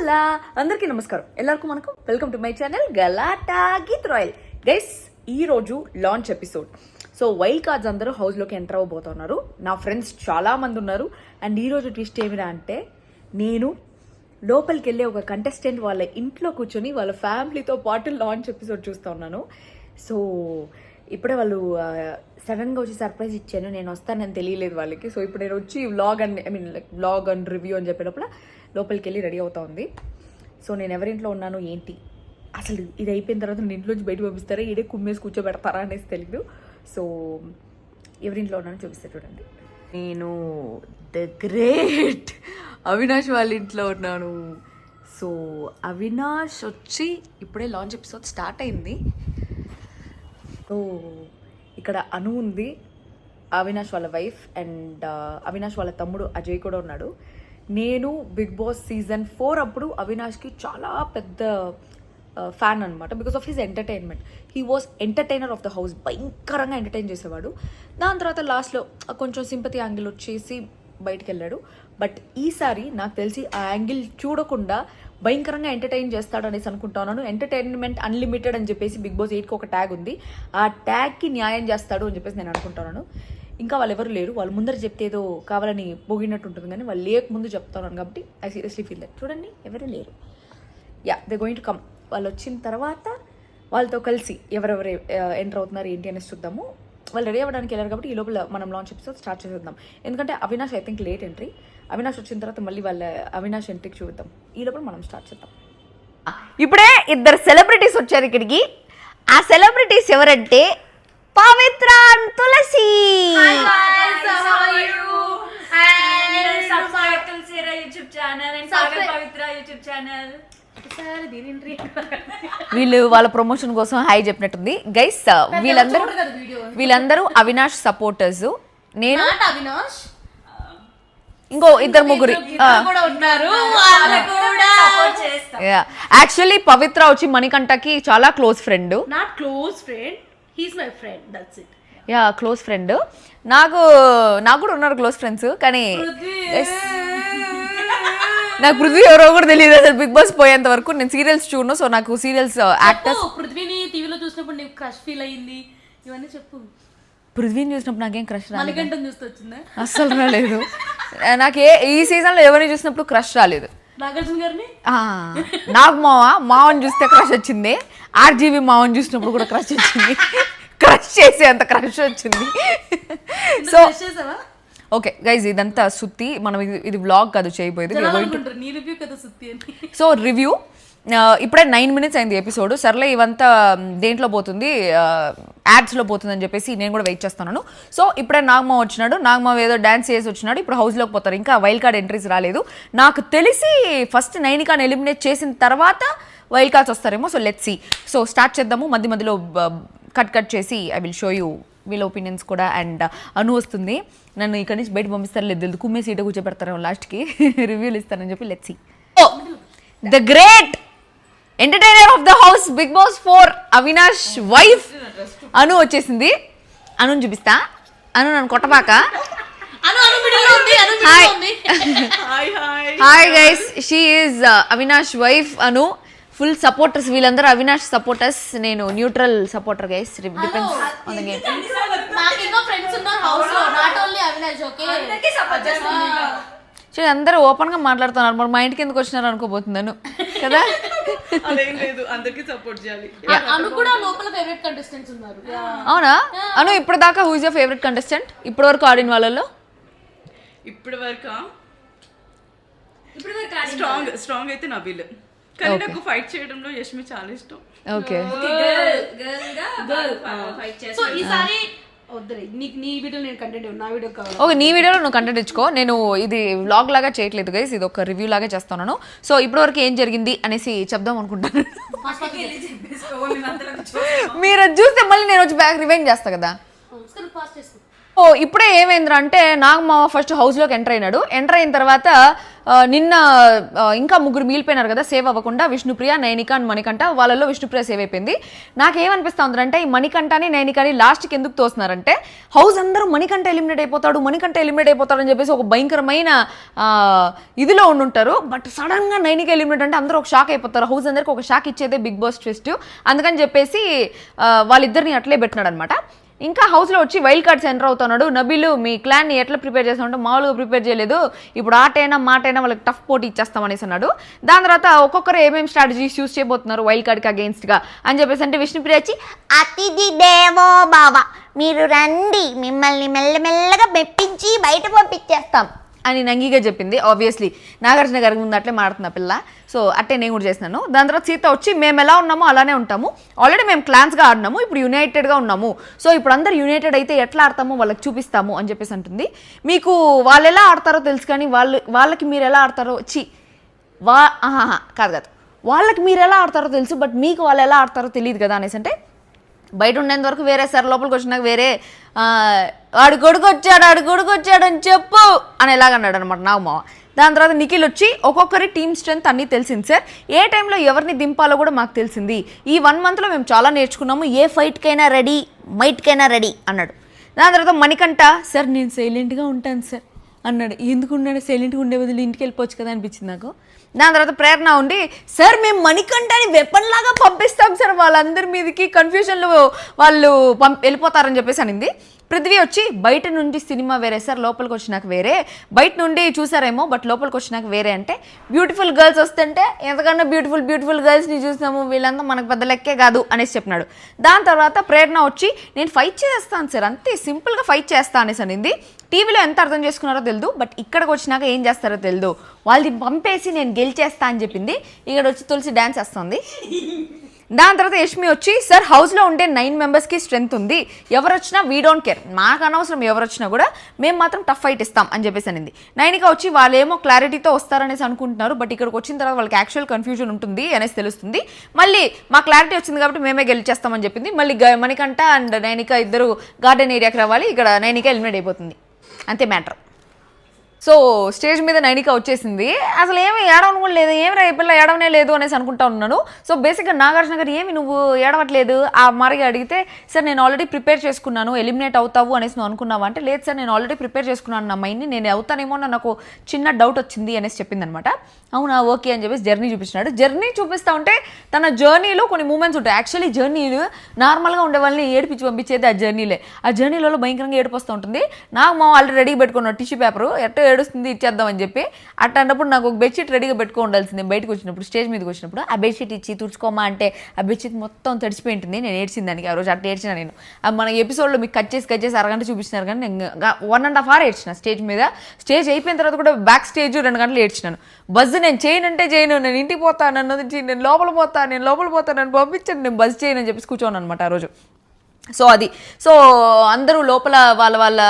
Hello అందరికీ నమస్కారం, ಎಲ್ಲರಿಗೂ మనకు welcome to my channel Galatta Geeth Royal. Guys, ఈరోజు launch episode. So wild cards అందరూ హౌస్లోకి ఎంటర్ అవ్వబోతున్నారు. నా ఫ్రెండ్స్ చాలామంది ఉన్నారు. అండ్ ఈరోజు ట్విస్ట్ ఏమిరా అంటే, నేను లోపలికి వెళ్ళే ఒక కంటెస్టెంట్ వాళ్ళ ఇంట్లో కూర్చొని వాళ్ళ ఫ్యామిలీతో పాటు లాంచ్ ఎపిసోడ్ చూస్తూ ఉన్నాను. సో ఇప్పుడే వాళ్ళు సడన్గా వచ్చి సర్ప్రైజ్ ఇచ్చాను, నేను వస్తానని తెలియలేదు వాళ్ళకి. సో ఇప్పుడు నేను వచ్చి vlog and vlog and review అని చెప్పేటప్పుడు లోపలికి వెళ్ళి రెడీ అవుతా ఉంది. సో నేను ఎవరింట్లో ఉన్నాను ఏంటి, అసలు ఇది అయిపోయిన తర్వాత నేను ఇంట్లోంచి బయట పంపిస్తారా, ఈడే కుమ్మేసి కూర్చోబెడతారా అనేసి తెలీదు. సో ఎవరింట్లో ఉన్నానో చూపిస్తే చూడండి. నేను ద గ్రేట్ అవినాష్ వాళ్ళ ఇంట్లో ఉన్నాను. సో అవినాష్ వచ్చి ఇప్పుడే లాంచ్ ఎపిసోడ్ స్టార్ట్ అయింది. సో ఇక్కడ అను ఉంది, అవినాష్ వాళ్ళ వైఫ్, అండ్ అవినాష్ వాళ్ళ తమ్ముడు అజయ్ కూడా ఉన్నాడు. నేను బిగ్ బాస్ సీజన్ 4 అప్పుడు అవినాష్కి చాలా పెద్ద ఫ్యాన్ అనమాట, because of his entertainment. He was entertainer of the house, భయంకరంగా ఎంటర్టైన్ చేసేవాడు. దాని తర్వాత లాస్ట్లో కొంచెం సింపతి యాంగిల్ వచ్చేసి బయటికి వెళ్ళాడు. బట్ ఈసారి నాకు తెలిసి ఆ యాంగిల్ చూడకుండా భయంకరంగా ఎంటర్టైన్ చేస్తాడు అనేసి అనుకుంటున్నాను. ఎంటర్టైన్మెంట్ అన్లిమిటెడ్ అని చెప్పేసి బిగ్ బాస్ 8కి ఒక ట్యాగ్ ఉంది, ఆ ట్యాగ్కి న్యాయం చేస్తాడు అని చెప్పేసి నేను అనుకుంటున్నాను. ఇంకా వాళ్ళు ఎవరు లేరు, వాళ్ళు ముందర చెప్తే ఏదో కావాలని పొగినట్టు ఉంటుంది, కానీ వాళ్ళు లేక ముందు చెప్తున్నాను కాబట్టి ఐ సీరియస్లీ ఫీల్ దట్. చూడండి ఎవరు లేరు, దే గోయింగ్ టు కమ్. వాళ్ళు వచ్చిన తర్వాత వాళ్ళతో కలిసి ఎవరెవరు ఎంటర్ అవుతున్నారు ఏంటి అనేసి చూద్దాము. వాళ్ళు రెడీ అవ్వడానికి వెళ్ళారు కాబట్టి ఈ లోపల మనం లాంచ్ ఎపిసోడ్ స్టార్ట్ చేద్దాం. ఎందుకంటే Avinash I think late entry. Avinash వచ్చిన తర్వాత మళ్ళీ వాళ్ళ అవినాష్ ఎంట్రీకి చూద్దాం. ఈ లోపల మనం స్టార్ట్ చేద్దాం. ఇప్పుడే ఇద్దరు సెలబ్రిటీస్ వచ్చారు ఇక్కడికి. ఆ సెలబ్రిటీస్ ఎవరంటే పవిత్ర అండ్ తులసి. వీళ్ళు వాళ్ళ ప్రమోషన్ కోసం హాయ్ చెప్పినట్టుంది. గైస్, వీళ్ళందరూ అవినాష్ సపోర్టర్స్. నేను ఇంకో ఇద్దరు ముగ్గురు. యాక్చువల్లీ పవిత్ర వచ్చి మణికంఠకి చాలా క్లోజ్ ఫ్రెండ్. Close friend. నాకు కూడా ఉన్నారు క్లోజ్ ఫ్రెండ్స్, కానీ నాకు పృథ్వీ ఎవరో కూడా తెలియదు అసలు బిగ్ బాస్ పోయేంత వరకు. నేను సీరియల్స్ చూడను, సో నాకు సీరియల్స్ యాక్టర్స్. పృథ్వీని టీవీలో చూసినప్పుడు నీకు క్రష్ ఫీల్ అయ్యింది ఇవన్నీ చెప్పు. పృథ్వీని చూసినప్పుడు నాకేం క్రష్ రాలేదు, చూస్తూ వచ్చిందా? అస్సలు రాలేదు. నాకు ఈ సీజన్లో ఎవరిని చూసినప్పుడు క్రష్ రాలేదు. నాగార్జున గారిని నాకు మావని చూస్తే క్రష్ వచ్చింది. ఆర్జీవి మావని చూసినప్పుడు కూడా క్రష్ వచ్చింది, క్రష్ చేసే అంత క్రష్ వచ్చింది. సో ఓకే గైజ్, ఇదంతా సుత్తి. మనం ఇది వ్లాగ్ కాదు చేయబోయేది. సో రివ్యూ ఇప్పుడే 9 minutes అయింది ఎపిసోడ్. సర్లే ఇవంతా దేంట్లో పోతుంది, యాడ్స్లో పోతుంది అని చెప్పేసి నేను కూడా వెయిట్ చేస్తున్నాను. సో ఇప్పుడే నాగమావ వచ్చినాడు, నాగమావ ఏదో డ్యాన్స్ చేసి వచ్చినాడు. ఇప్పుడు హౌస్లోకి పోతారు. ఇంకా వైల్డ్ కార్డ్ ఎంట్రీస్ రాలేదు. నాకు తెలిసి ఫస్ట్ నైనికాని ఎలిమినేట్ చేసిన తర్వాత వైల్డ్ కార్డ్స్ వస్తారేమో. So let's see. So start చేద్దాము. మధ్యలో కట్ చేసి ఐ విల్ షో యూ వీళ్ళ ఒపీనియన్స్ కూడా. అండ్ అను వస్తుంది, నన్ను ఇక్కడి నుంచి బయట పంపిస్తారు లేదు, కుమ్మే సీట కూర్చోబెడతారేమో లాస్ట్కి, రివ్యూలు ఇస్తానని చెప్పి let's see. The great entertainer of the house big boss 4 Avinash wife Anu వచ్చేసింది. అను చూపిస్తా. అను నన్ను కొట్టబాక. Hi guys, she is Avinash wife Anu. Full supporters వీళ్ళందరూ అవినాష్ సపోర్టర్స్, నేను neutral supporter guys. Depends on the game. చూడండి అందరూ ఓపెన్ గా మాట్లాడుతున్నారు. మరి మా ఇంటికి ఎందుకు వచ్చినారు అనుకోబోతున్నాను కదా. అవునా అను, ఇప్పుడు దాకా who is your favourite contestant ఇప్పటి వరకు ఆడిన వాళ్ళలో? ఇప్పటి వరకు స్ట్రాంగ్ అయితే నబీల్, కానీ నాకు ఫైట్ చేయడంలో యష్మి చాలా ఇష్టం. ఓకే, నీ వీడియోలో నువ్వు కంటెంట్ ఇచ్చుకో. నేను ఇది వ్లాగ్ లాగా చేయట్లేదు గైస్, ఇది ఒక రివ్యూ లాగా చేస్తున్నాను. సో ఇప్పటి వరకు ఏం జరిగింది అనేసి చెప్దాం అనుకుంటాను. మీరు చూస్తే మళ్ళీ నేను వచ్చి బ్యాక్ రివైండ్ చేస్తా కదా. ఇప్పుడే ఏమైందిరా అంటే నాగమావ ఫస్ట్ హౌస్లోకి ఎంటర్ అయిన తర్వాత నిన్న ఇంకా ముగ్గురు మిగిలిపోయినారు కదా సేవ్ అవ్వకుండా, విష్ణుప్రియ, నైనిక అండ్ మణికంఠ. వాళ్ళలో విష్ణుప్రియ సేవ్ అయిపోయింది. నాకేమనిపిస్తా ఉందంటే ఈ మణికంఠని నైనికని లాస్ట్కి ఎందుకు తోస్తున్నారంటే హౌస్ అందరూ మణికంఠ ఎలిమినేట్ అయిపోతాడు అని చెప్పేసి ఒక భయంకరమైన ఇదిలో ఉండుంటారు. బట్ సడన్గా నైనిక ఎలిమినేట్ అంటే అందరూ ఒక షాక్ అయిపోతారు. హౌస్ అందరికి ఒక షాక్ ఇచ్చేదే బిగ్ బాస్ ట్విస్ట్. అందుకని చెప్పేసి వాళ్ళిద్దరిని అట్లే పెట్టినాడు అనమాట. ఇంకా హౌస్లో వచ్చి వైల్డ్ కార్డ్స్ ఎంటర్ అవుతున్నాడు. నబీలు మీ క్లాన్ని ఎట్లా ప్రిపేర్ చేస్తామంటే మామూలుగా ప్రిపేర్ చేయలేదు, ఇప్పుడు ఆటైనా మాటైనా వాళ్ళకి టఫ్ పోటీ ఇచ్చేస్తామనేసి అన్నాడు. దాని తర్వాత ఒక్కొక్కరు ఏమేమి స్ట్రాటజీస్ యూస్ చేయబోతున్నారు వైల్డ్ కార్డ్కి అగేన్స్ట్గా అని చెప్పేసి అంటే విష్ణుప్రియ వచ్చి అతిథి దేవో బావ, మీరు రండి, మిమ్మల్ని మెల్లమెల్లగా మెప్పించి బయట పంపించేస్తాం అని నంగిగా చెప్పింది. ఆబ్వియస్లీ నాగార్జున గారి ముందు అట్లే మాడుతున్నా పిల్ల, సో అట్టే నేను కూడా చేసినాను. దాని తర్వాత సీత వచ్చి మేము ఎలా ఉన్నామో అలానే ఉంటాము, ఆల్రెడీ మేము క్లాన్స్గా ఆడినాము, ఇప్పుడు యునైటెడ్గా ఉన్నాము, సో ఇప్పుడు అందరు యునైటెడ్ అయితే ఎట్లా ఆడతామో వాళ్ళకి చూపిస్తాము అని చెప్పేసి అంటుంది. మీకు వాళ్ళు ఎలా ఆడతారో తెలుసు కానీ వాళ్ళకి మీరు ఎలా ఆడతారో కాదు వాళ్ళకి మీరు ఎలా ఆడతారో తెలుసు, బట్ మీకు వాళ్ళు ఎలా ఆడతారో తెలియదు కదా అనేసి అంటే బయట ఉండేంత వరకు వేరే సార్, లోపలికి వచ్చినాక వేరే ఆడు కొడుకు వచ్చాడు అని చెప్పు అని ఎలాగన్నాడు అనమాట నాగమావ. దాని తర్వాత నిఖిల్ వచ్చి ఒక్కొక్కరి టీమ్ స్ట్రెంత్ అన్నీ తెలిసింది సార్, ఏ టైంలో ఎవరిని దింపాలో కూడా మాకు తెలిసింది, ఈ 1 monthలో మేము చాలా నేర్చుకున్నాము, ఏ ఫైట్కైనా రెడీ మైట్కైనా రెడీ అన్నాడు. దాని తర్వాత మణికంఠ సార్ నేను సైలెంట్గా ఉంటాను సార్ అన్నాడు. ఎందుకు ఉన్నాడు సైలెంట్గా ఉండే బదులు ఇంటికి వెళ్ళిపోవచ్చు కదా అనిపించింది నాకు. దాని తర్వాత ప్రేరణ ఉండి సార్ మేము మణికంఠని వెపన్ లాగా పంపిస్తాం సార్ వాళ్ళందరి మీదకి, కన్ఫ్యూజన్లో వాళ్ళు వెళ్ళిపోతారని చెప్పేసి అనింది. పృథ్వీ వచ్చి బయట నుండి సినిమా వేరే సార్, లోపలికి వచ్చినాక వేరే, బయట నుండి చూసారేమో బట్ లోపలికి వచ్చినాక వేరే అంటే బ్యూటిఫుల్ గర్ల్స్ వస్తుంటే ఎంతకన్నా బ్యూటిఫుల్ గర్ల్స్ని చూసినాము, వీళ్ళంతా మనకు పెద్ద లెక్కే కాదు అనేసి చెప్పినాడు. దాని తర్వాత ప్రేరణ వచ్చి నేను ఫైట్ చేస్తాను సార్, అంతే సింపుల్గా ఫైట్ చేస్తా అనేసి అనింది. టీవీలో ఎంత అర్థం చేసుకున్నారో తెలియదు, బట్ ఇక్కడికి వచ్చినాక ఏం చేస్తారో తెలియదు, వాళ్ళని పంపేసి నేను గెలిచేస్తా అని చెప్పింది. ఇక్కడ వచ్చి తులసి డ్యాన్స్ వేస్తుంది. దాని తర్వాత యష్మి వచ్చి సార్ హౌస్లో ఉండే 9 మెంబర్స్కి స్ట్రెంత్ ఉంది, ఎవరు వచ్చినా వీ డోంట్ కేర్, మాకు అనవసరం ఎవరు వచ్చినా కూడా మేము మాత్రం టఫ్ ఫైట్ ఇస్తాం అని చెప్పేసి అనింది. నైనిక వచ్చి వాళ్ళేమో క్లారిటీతో వస్తారనేసి అనుకుంటున్నారు, బట్ ఇక్కడికి వచ్చిన తర్వాత వాళ్ళకి యాక్చువల్ కన్ఫ్యూజన్ ఉంటుంది అనేసి తెలుస్తుంది. మళ్ళీ మా క్లారిటీ వచ్చింది కాబట్టి మేమే గెలిచేస్తామని చెప్పింది. మళ్ళీ మణికంఠ అండ్ నైనిక ఇద్దరు గార్డెన్ ఏరియాకి రావాలి, ఇక్కడ నైనిక ఎలిమినేట్ అయిపోతుంది, అంతే మ్యాటర్. సో స్టేజ్ మీద నైనిక వచ్చేసింది. అసలు ఏమి ఏడవను కూడా లేదు, ఏమి రా పిల్ల ఏడవనే లేదు అనేసి అనుకుంటా ఉన్నాను. సో బేసిక్గా నాగార్జున గారు ఏమి నువ్వు ఏడవట్లేదు ఆ మరిగా అడిగితే సార్ నేను ఆల్రెడీ ప్రిపేర్ చేసుకున్నాను, ఎలిమినేట్ అవుతావు అనేసి నువ్వు అనుకున్నావా అంటే లేదు సార్ నేను ఆల్రెడీ ప్రిపేర్ చేసుకున్నాను నా మైండ్ని, నేను అవుతానేమో నాకు చిన్న డౌట్ వచ్చింది అనేసి చెప్పిందనమాట. అవునా ఓకే అని చెప్పేసి జర్నీ చూపించినాడు. జర్నీ చూపిస్తూ ఉంటే తన జర్నీలో కొన్ని మూమెంట్స్ ఉంటాయి. యాక్చువల్లీ జర్నీలు నార్మల్గా ఉండే వాళ్ళని ఏడిపించి పంపించేది ఆ జర్నీలే. ఆ జర్నీలలో భయంకరంగా ఏడిపోస్తూ ఉంటుంది. నాకు మా ఆల్రెడీ రెడీగా పెట్టుకున్నాడు టిష్యూ పేపర్, ఎట్టో ఏడుస్తుంది ఇచ్చేద్దామని చెప్పి. అట్టన్నప్పుడు నాకు ఒక బెడ్షీట్ రెడీగా పెట్టుకో ఉండాల్సింది. బయటకు వచ్చినప్పుడు స్టేజ్ మీదకి వచ్చినప్పుడు ఆ బెడ్షీట్ ఇచ్చి తుడుచుకోమా అంటే ఆ బెడ్షీట్ మొత్తం తడిచిపోయి ఉంటుంది. నేను ఏడ్చింది దానికి ఆ రోజు, అట్లా ఏడ్చిన నేను. మన ఎపిసోడ్లో మీకు కట్ చేసి అరగంట చూపిస్తున్నారు కానీ నేను 1.5 hours ఏడ్చిన స్టేజ్ మీద. స్టేజ్ అయిపోయిన తర్వాత కూడా బ్యాక్ స్టేజ్ 2 గంటలు ఏడ్చినాను. బజ్ నేను చేయను, నేను ఇంటికి పోతాను, నేను లోపల పోతాను, నన్ను పంపించండి, నేను బజ్ చేయను అని చెప్పేసి కూర్చోను అనమాట ఆ రోజు. సో అందరూ లోపల వాళ్ళ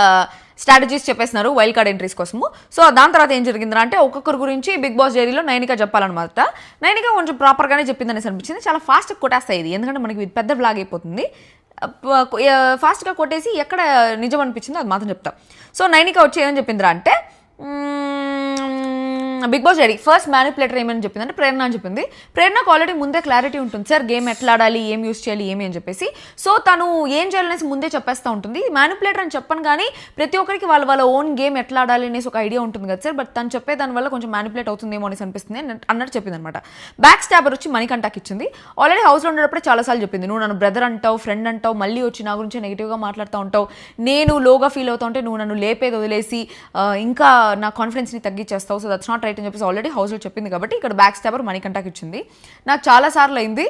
స్ట్రాటజీస్ చెప్పేస్తున్నారు వైల్డ్ కార్డ్ ఎంట్రీస్ కోసము. సో దాని తర్వాత ఏం జరిగిందా అంటే ఒక్కొక్కరి గురించి బిగ్ బాస్ డైరీలో నైనిక చెప్పాలన్నమాట. నైనిక కొంచెం ప్రాపర్గానే చెప్పిందనేసి అనిపించింది. చాలా ఫాస్ట్గా కొట్టేస్తాయి ఇది, ఎందుకంటే మనకి పెద్ద బ్లాగ్ అయిపోతుంది. ఫాస్ట్గా కొట్టేసి ఎక్కడ నిజం అనిపించిందో అది మాత్రం చెప్తా. సో నైనిక వచ్చి ఏమని చెప్పిందిరా అంటే Big Boss diary first manipulator ఏమని చెప్పింది అంటే ప్రేరణ అని చెప్పింది. ప్రేరణకు ఆల్రెడీ ముందే క్లారిటీ ఉంటుంది సార్, గేమ్ ఎట్లా ఆడాలి, ఏం యూస్ చేయాలి ఏమి అని చెప్పేసి. సో తను ఏం చేయాలనేసి ముందే చెప్పేస్తూ ఉంటుంది. మ్యానిపులేటర్ అని చెప్పను కానీ ప్రతి ఒక్కరికి వాళ్ళ ఓన్ గేమ్ ఎట్లా ఆడాలి అనేసి ఒక ఐడియా ఉంటుంది కదా సార్, బట్ తను చెప్పే దానివల్ల కొంచెం మ్యానిపులేట్ అవుతుందేమో అనేసి అనిపిస్తుంది అన్నట్టు చెప్పింది అనమాట. బ్యాక్ స్టాబర్ వచ్చి మణికంఠకి ఇచ్చింది. ఆల్రెడీ హౌస్లో ఉండేటప్పుడే చాలాసార్లు చెప్పింది, నువ్వు నన్ను బ్రదర్ అంటావు, ఫ్రెండ్ అంటావు, మళ్ళీ వచ్చి నా గురించి నెగిటివ్గా మాట్లాడుతూ ఉంటావు, నేను లోగా ఫీల్ అవుతా ఉంటే నువ్వు నన్ను లేపేది వదిలేసి ఇంకా నా కాన్ఫిడెన్స్ని తగ్గించేస్తావు, సో దట్స్ నాట్ రైట్ అని చెప్పేసి ఆల్రెడీ హౌస్లో చెప్పింది. కాబట్టి ఇక్కడ బ్యాక్ స్టాబర్ మణికంఠకి ఇచ్చింది. నాకు చాలాసార్లు అయింది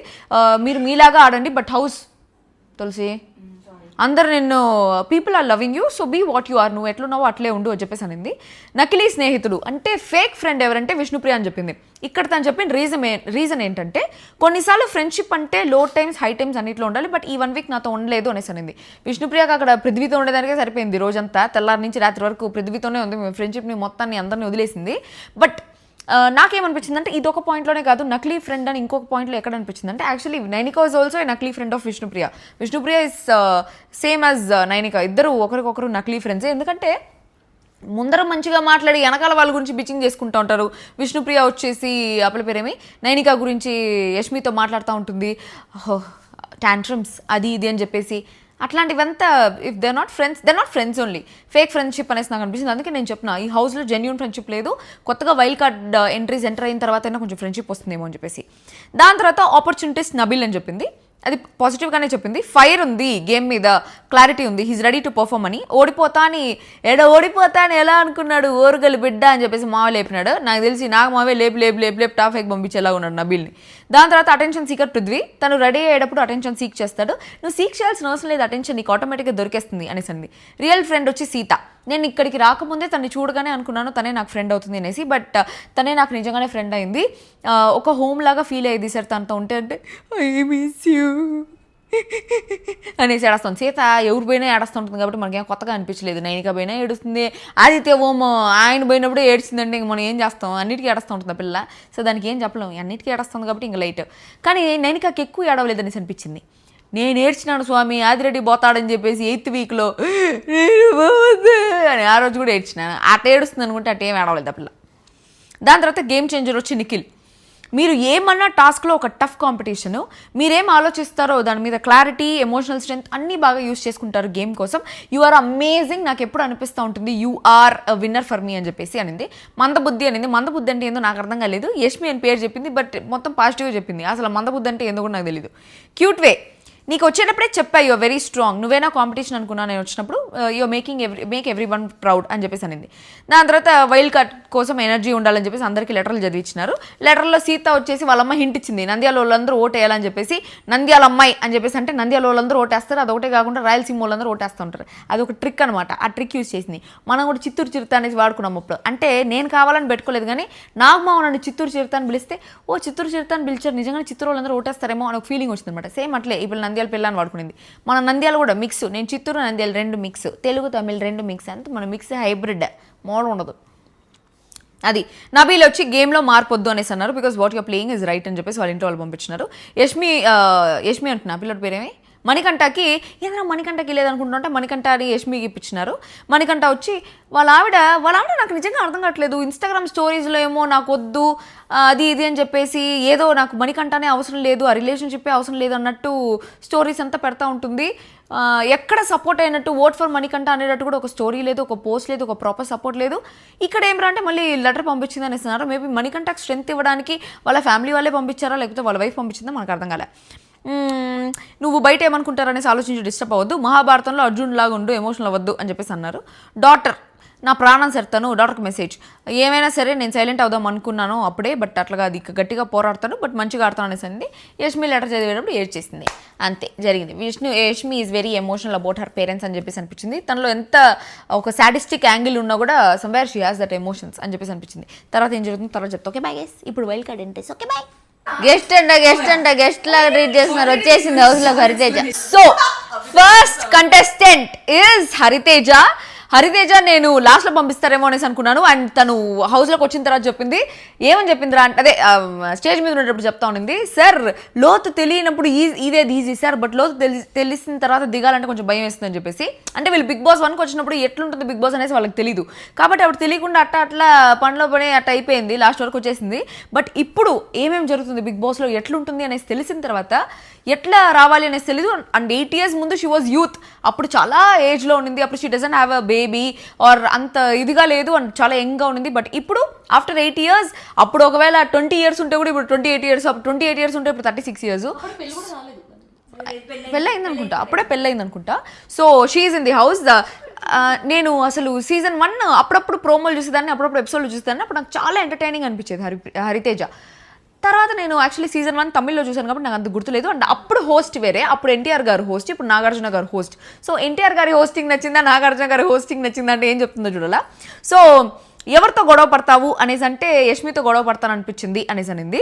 మీరు మీలాగా ఆడండి, బట్ హౌస్ తులసి అందరు నిన్ను people are loving you, so be what you are, నువ్వు ఎట్లున్నావో అట్లే ఉండు అని చెప్పేసి అనింది. నకిలీ స్నేహితుడు అంటే ఫేక్ ఫ్రెండ్ ఎవరంటే విష్ణుప్రియ అని చెప్పింది. ఇక్కడ తను చెప్పిన రీజన్ ఏంటంటే కొన్నిసార్లు ఫ్రెండ్షిప్ అంటే లో టైమ్స్ హై టైమ్స్ అన్నిట్లో ఉండాలి, బట్ ఈ 1 week నాతో ఉండలేదు అనేసి అనింది. విష్ణుప్రియకి అక్కడ పృథ్వీతో ఉండేదానికే సరిపోయింది రోజంతా, తెల్లారి నుంచి రాత్రి వరకు పృథ్వీతోనే ఉంది ఫ్రెండ్షిప్ని మొత్తాన్ని అందరినీ వదిలేసింది. బట్ నాకేమనిపించింది అంటే ఇది ఒక పాయింట్లోనే కాదు, నకిలీ ఫ్రెండ్ అని ఇంకొక పాయింట్లో ఎక్కడ అనిపించింది అంటే actually Nainika was also a నకిలీ friend of Vishnupriya. Vishnupriya is same as Nainika, ఇద్దరు ఒకరికొకరు నకిలీ ఫ్రెండ్స్. ఎందుకంటే ముందర మంచిగా మాట్లాడి వెనకాల వాళ్ళ గురించి బిచ్చింగ్ చేసుకుంటూ ఉంటారు. విష్ణుప్రియ వచ్చేసి అప్పల పేరేమి నైనికా గురించి యష్మితో మాట్లాడుతూ ఉంటుంది, టాంట్రమ్స్ అది ఇది అని చెప్పేసి. అట్లాంటివంతా if they not friends only, fake friendship అనేసి నాకు అనిపించింది. అందుకే నేను చెప్పిన ఈ హౌస్లో జెన్యూన్ ఫ్రెండ్షిప్ లేదు, కొత్తగా వైల్డ్ కార్డ్ ఎంటర్ అయిన తర్వాత అయినా కొంచెం ఫ్రెండ్షిప్ వస్తుందేమో అని చెప్పేసి. దాని తర్వాత ఆపర్చునిటీస్ నబిల్ అని చెప్పింది, అది పాజిటివ్గానే చెప్పింది. ఫైర్ ఉంది గేమ్ మీద, క్లారిటీ ఉంది, హీస్ రెడీ టు పర్ఫార్మ్ అని. ఓడిపోతా అని ఎలా అనుకున్నాడు ఓరుగలి బిడ్డ అని చెప్పేసి మావ లేపినాడు. నాకు తెలిసి నాకు మావే లేపు టాప్ ఫైక్ పంపించేలా ఉన్నాడు నబిల్ని. దాని తర్వాత అటెన్షన్ సీకర్ పృథ్వీ, తను రెడీ అయ్యేటప్పుడు అటెన్షన్ సీక్ చేస్తాడు. నువ్వు సీక్ చేయాల్సిన అవసరం లేదు, అటెన్షన్ నీకు ఆటోమేటిక్గా దొరికేస్తుంది అనేసి అంది. రియల్ ఫ్రెండ్ వచ్చి సీత, నేను ఇక్కడికి రాకముందే తన్ని చూడగానే అనుకున్నాను తనే నాకు ఫ్రెండ్ అవుతుంది అనేసి, బట్ తనే నాకు నిజంగానే ఫ్రెండ్ అయింది. ఒక హోమ్ లాగా ఫీల్ అయ్యేది సార్ తనతో ఉంటే, అంటే ఐ మిస్ యూ అనేసి ఏడుస్తాను. సీత ఎవరు పోయినా ఏడుస్తుంటుంది కాబట్టి మనకేం కొత్తగా అనిపించలేదు. నైనిక పోయినా ఏడుస్తుంది, ఆదిత్య ఓం ఆయన పోయినప్పుడే ఏడ్చిందంటే ఇంక మనం ఏం చేస్తాం, అన్నిటికీ ఏడుస్తూ ఉంటుంది ఆ పిల్ల. సో దానికి ఏం చెప్పలేము, అన్నిటికీ ఏడుస్తుంది కాబట్టి ఇంకా లైట్. కానీ నైనికకి ఎక్కువ ఏడవలేదనేసి అనిపించింది. నేను ఏడ్చినాను స్వామి ఆదిరెడ్డి పోతాడని చెప్పేసి 8th వీక్లో అని ఆ రోజు కూడా ఏడ్చినాను. అట్లా ఏడుస్తుంది అనుకుంటే అట్లా ఏం ఏడవలేదు ఆ పిల్ల. దాని తర్వాత గేమ్ చేంజర్ వచ్చి నిఖిల్. మీరు ఏమన్నా టాస్క్లో ఒక టఫ్ కాంపిటీషను, మీరేం ఆలోచిస్తారో దాని మీద క్లారిటీ, ఎమోషనల్ స్ట్రెంత్ అన్నీ బాగా యూస్ చేసుకుంటారు గేమ్ కోసం. యు ఆర్ అమేజింగ్, నాకు ఎప్పుడు అనిపిస్తూ ఉంటుంది you are winner for me అని చెప్పేసి అనింది. మందబుద్ధి అనింది. మందబుద్ధి అంటే ఏందో నాకు అర్థం కాలేదు. యష్మి అని పేరు చెప్పింది, బట్ మొత్తం పాజిటివ్గా చెప్పింది. అసలు మందబుద్ధి అంటే ఏందో కూడా నాకు తెలియదు. క్యూట్ వే, నీకు వచ్చేటప్పుడే చెప్పా యూఆర్ వెరీ స్ట్రాంగ్, నువ్వేనా కాంపిటీషన్ అనుకున్నా నేను వచ్చినప్పుడు, you are make everyone proud అని చెప్పేసి అనింది. దాని తర్వాత వైల్డ్ కార్డ్ కోసం ఎనర్జీ ఉండాలని చెప్పేసి అందరికీ లెటర్లు చదివించినారు. లెటర్లో సీత వచ్చేసి వాళ్ళమ్మ హింట్ ఇచ్చింది, నంద్యాల వాళ్ళందరూ ఓటు వేయాలని చెప్పేసి. నంద్యాల అమ్మాయి అని చెప్పేసి అంటే నంద్యాల వాళ్ళందరూ ఓటేస్తారు, అదొకటే కాకుండా రాయలసీమ వాళ్ళందరూ ఓటేస్తూ ఉంటారు. అది ఒక ట్రిక్ అనమాట. ఆ ట్రిక్ యూజ్ చేసింది. మనం కూడా చిత్తూరు చిరుత అనేసి వాడుకున్నాం అప్పుడు. అంటే నేను కావాలని పెట్టుకోలేదు, కానీ నాకు మా నన్ను చిత్తూరు చిరుత అని పిలిస్తే ఓ చిత్తూరు చిరుత అని పిలిచారు, నిజంగా చిత్తూరు వాళ్ళందరూ ఓటేస్తారేమో అని ఒక ఫీలింగ్ వచ్చింది అనమాట. సేమ్ అట్లే ఇప్పుడు నంద్యాల పిల్ల అని వాడుకునేది. మన నంద్యాల కూడా మిక్స్, నేను చిత్తూరు నంద్యాల 2 మిక్స్, తెలుగు తమిళ్ 2 మిక్స్, అంత మన మిక్స్ హైబ్రిడ్, మోడల్ ఉండదు. అది నబీల్ వచ్చి గేమ్లో మార్పొద్దు అనేసి అన్నారు, because what you're playing is right అని చెప్పేసి వాళ్ళ ఇంట్లో వాళ్ళు పంపించినారు. యష్మి అంటున్నా పిల్లడి పేరేమి మణికంఠకి, ఏదైనా మణికంఠకి లేదనుకుంటుంటే మణికంఠ అని యష్మికి ఇప్పించినారు. మణికంఠ వచ్చి వాళ్ళ ఆవిడ నాకు నిజంగా అర్థం కావట్లేదు, ఇన్స్టాగ్రామ్ స్టోరీస్లో ఏమో నాకు వద్దు అది ఇది అని చెప్పేసి, ఏదో నాకు మణికంఠనే అవసరం లేదు, ఆ రిలేషన్షిప్పే అవసరం లేదు అన్నట్టు స్టోరీస్ అంతా పెడతా ఉంటుంది. ఎక్కడ సపోర్ట్ అయినట్టు ఓట్ ఫర్ మణికంఠ అనేటట్టు కూడా ఒక స్టోరీ లేదు, ఒక పోస్ట్ లేదు, ఒక ప్రాపర్ సపోర్ట్ లేదు. ఇక్కడ ఏమరా అంటే మళ్ళీ లెటర్ పంపించింది అనేస్తున్నారు. మేబీ మణికంఠకి స్ట్రెంత్ ఇవ్వడానికి వాళ్ళ ఫ్యామిలీ వాళ్ళే పంపించారా లేకపోతే వాళ్ళ వైఫ్ పంపించిందా మనకు అర్థం కాలే. నువ్వు బయట ఏమనుకుంటారనేసి ఆలోచించి డిస్టర్బ్ అవ్వద్దు, మహాభారతంలో అర్జున్ లాగా ఉండు, ఎమోషనల్ అవ్వద్దు అని చెప్పేసి అన్నారు. డాటర్ నా ప్రాణం సర్తాను, డాక్టర్కి మెసేజ్, ఏమైనా సరే నేను సైలెంట్ అవుదాం అనుకున్నాను అప్పుడే, బట్ అట్లాగా అది గట్టిగా పోరాడతాను, బట్ మంచిగా ఆడతాను అనేసి అంది. యష్మి లెటర్ చదివేటప్పుడు ఏడ్చేసింది, అంతే జరిగింది. Yashmi is very emotional about her parents అని చెప్పేసి అనిపించింది. తనలో ఎంత ఒక సాడిస్టిక్ యాంగిల్ ఉన్నా కూడా somewhere she has that emotions అని చెప్పేసి అనిపించింది. తర్వాత ఏం జరుగుతుంది తర్వాత చెప్తా. ఓకే బాయ్ గైస్, ఇప్పుడు wild card entries. Okay bye. Guest లాగా ట్రీట్ చేస్తున్నారు. వచ్చేసింది హౌస్ లో Hariteja. So first contestant is Hariteja. నేను లాస్ట్లో పంపిస్తారేమో అనేసి అనుకున్నాను. అండ్ తను హౌస్లోకి వచ్చిన తర్వాత చెప్పింది, ఏమని చెప్పిందిరా అంటే అదే స్టేజ్ మీద ఉండేటప్పుడు చెప్తా ఉండింది, సార్ లోతు తెలియనప్పుడు ఇదే ఈజీ సార్, బట్ లోతు తెలిసిన తర్వాత దిగాలంటే కొంచెం భయం వేస్తుందని చెప్పేసి. అంటే వీళ్ళు బిగ్ బాస్ 1కి వచ్చినప్పుడు ఎట్లుంటుంది బిగ్ బాస్ అనేసి వాళ్ళకి తెలియదు కాబట్టి అప్పుడు తెలియకుండా అట్లా పనిలో పని అట్లా అయిపోయింది, లాస్ట్ వరకు వచ్చేసింది. బట్ ఇప్పుడు ఏమేమి జరుగుతుంది బిగ్ బాస్లో ఎట్లుంటుంది అనేసి తెలిసిన తర్వాత ఎట్లా రావాలి అనేసి తెలీదు. అండ్ 8 years ముందు షీ వాజ్ యూత్, అప్పుడు చాలా ఏజ్లో ఉండింది, అప్పుడు she doesn't have a baby or అంత ఇదిగా లేదు అండ్ చాలా యంగ్గా ఉండింది. బట్ ఇప్పుడు ఆఫ్టర్ 8 years, అప్పుడు ఒకవేళ 20 years ఉంటే కూడా ఇప్పుడు 28 years, అప్పుడు 28 years ఉంటే ఇప్పుడు 36 years. పెళ్ళయింది అనుకుంటా, అప్పుడే పెళ్ళయింది అనుకుంటా. So she's in the house. నేను అసలు సీజన్ 1 అప్పుడప్పుడు ప్రోమోలు చూసేదాన్ని, అప్పుడప్పుడు ఎపిసోడ్లు చూసేదాన్ని, అప్పుడు నాకు చాలా ఎంటర్టైనింగ్ అనిపించేది హరితేజ. తర్వాత నేను యాక్చువల్లీ సీజన్ 1 తమిళ్లో చూసాను కాబట్టి నాకు అంత గుర్తులేదు. అండ్ అప్పుడు హోస్ట్ వేరే, అప్పుడు ఎన్టీఆర్ గారు హోస్ట్, ఇప్పుడు నాగార్జున గారు హోస్ట్. సో ఎన్టీఆర్ గారి హోస్టింగ్ నచ్చిందా, నాగార్జున గారి హోస్టింగ్ నచ్చిందా అంటే ఏం చెప్తుందో చూడాలా. సో ఎవరితో గొడవ పడతావు అనేసి అంటే యష్మితో గొడవ పడతాను అనిపించింది అనేసి అనింది.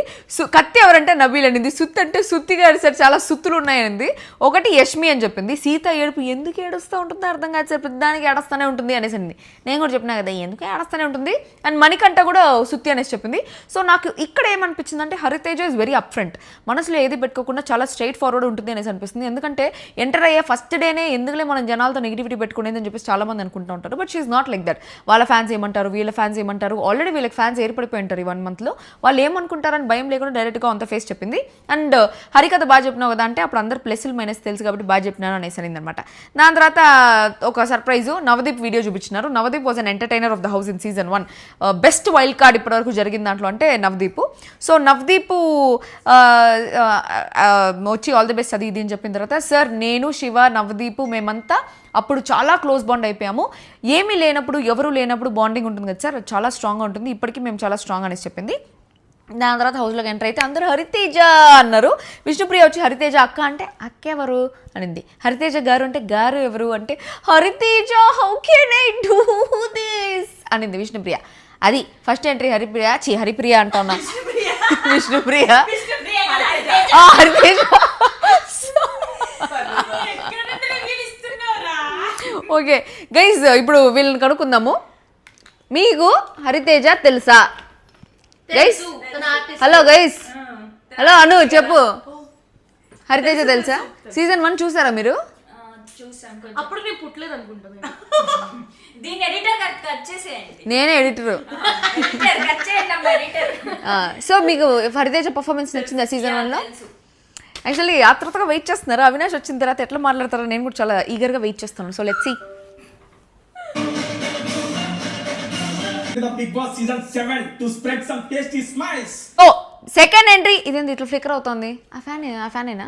కత్తి ఎవరంటే నబీల్ అనింది. సుత్తి అంటే సుత్తిగా సార్ చాలా సుత్తులు ఉన్నాయనింది. ఒకటి యష్మి అని చెప్పింది. సీత ఏడుపు ఎందుకు ఏడుస్తూ ఉంటుందో అర్థం కాదు సార్, దానికి ఏడుస్తూనే ఉంటుంది అనేసి అనింది. నేను కూడా చెప్పినా కదా ఎందుకు ఏడుస్తూనే ఉంటుంది. అండ్ మణికంఠ కూడా సుత్తి అనేసి చెప్పింది. సో నాకు ఇక్కడ ఏమనిపించింది అంటే Hariteja is very up front, మనసులో ఏది పెట్టుకోకుండా చాలా స్ట్రైట్ ఫార్వర్డ్ ఉంటుంది అనేసి అనిపిస్తుంది. ఎందుకంటే ఎంటర్ అయ్యే ఫస్ట్ డేనే ఎందుకులే మనం జనాలతో నెగిటివిటీ పెట్టుకునేది అని చెప్పేసి చాలా మంది అనుకుంటూ ఉంటారు. But she's not like that. వాళ్ళ ఫ్యాన్స్ ఏమంటారు, వీళ్ళ ఫ్యాన్స్ ఏమంటారు, ఆల్రెడీ వీళ్ళకి ఫ్యాన్స్ ఏర్పడిపోయి ఉంటారు ఈ 1 monthలో. వాళ్ళు ఏమనుకుంటారని భయం లేకుండా డైరెక్ట్గా అంత ఫేస్ చెప్పింది. అండ్ హరికథ బాగా చెప్పినావు కదా అంటే అప్పుడు అందరు ప్లస్లు మైనస్ తెలుసు కాబట్టి బాగా చెప్పినాను అనేసి అనింది అనమాట. దాని తర్వాత ఒక సర్ప్రైజ్, నవదీప్ వీడియో చూపించినారు. Navdeep was an entertainer of the house in season 1. Best wild card ఇప్పటివరకు జరిగిన దాంట్లో అంటే నవదీప్. సో నవదీప్ వచ్చి ఆల్ ది బెస్ట్ అది ఇది అని చెప్పిన తర్వాత, సార్ నేను శివ నవదీప్ మేమంతా అప్పుడు చాలా క్లోజ్ బాండ్ అయిపోయాము. ఏమీ లేనప్పుడు ఎవరు లేనప్పుడు బాండింగ్ ఉంటుంది కదా సార్, చాలా స్ట్రాంగ్గా ఉంటుంది. ఇప్పటికీ మేము చాలా స్ట్రాంగ్ అనేసి చెప్పింది. దాని తర్వాత హౌస్లోకి ఎంటర్ అయితే అందరూ హరితేజ అన్నారు. విష్ణుప్రియ వచ్చి హరితేజ అక్క అంటే అక్క ఎవరు అనింది. హరితేజ గారు అంటే గారు ఎవరు అంటే Hariteja how can I do this అనింది విష్ణుప్రియ. అది ఫస్ట్ ఎంట్రీ హరిప్రియ అంటున్నా విష్ణుప్రియ హరితేజ. ఓకే గైస్, ఇప్పుడు వీళ్ళని కనుక్కుందాము. మీకు హరితేజ తెలుసా గైస్? హలో గైస్, హలో అను చెప్పు, హరితేజ తెలుసా? సీజన్ 1 చూసారా మీరు? అప్పుడు నేను పుట్టలేదు అనుకుంటా. దీని ఎడిటర్ కట్ చేసేయండి. నేనే ఎడిటర్. సో మీకు హరితేజ పర్ఫార్మెన్స్ నచ్చిందా సీజన్ 1లో? యాక్చువల్లీ ఆత్రతగా వెయిట్ చేస్తున్నారు. అవినాష్ వచ్చిన తర్వాత ఎట్లా మాట్లాడతారో నేను కూడా చాలా ఈగర్గా వెయిట్ చేస్తున్నాను. So let's see. Big Boss season 7 to spread some tasty smiles. Oh second entry ఇదేంటి ఇట్లా ఫ్లిక్కర్ అవుతుంది? ఆ ఫ్యానేనా?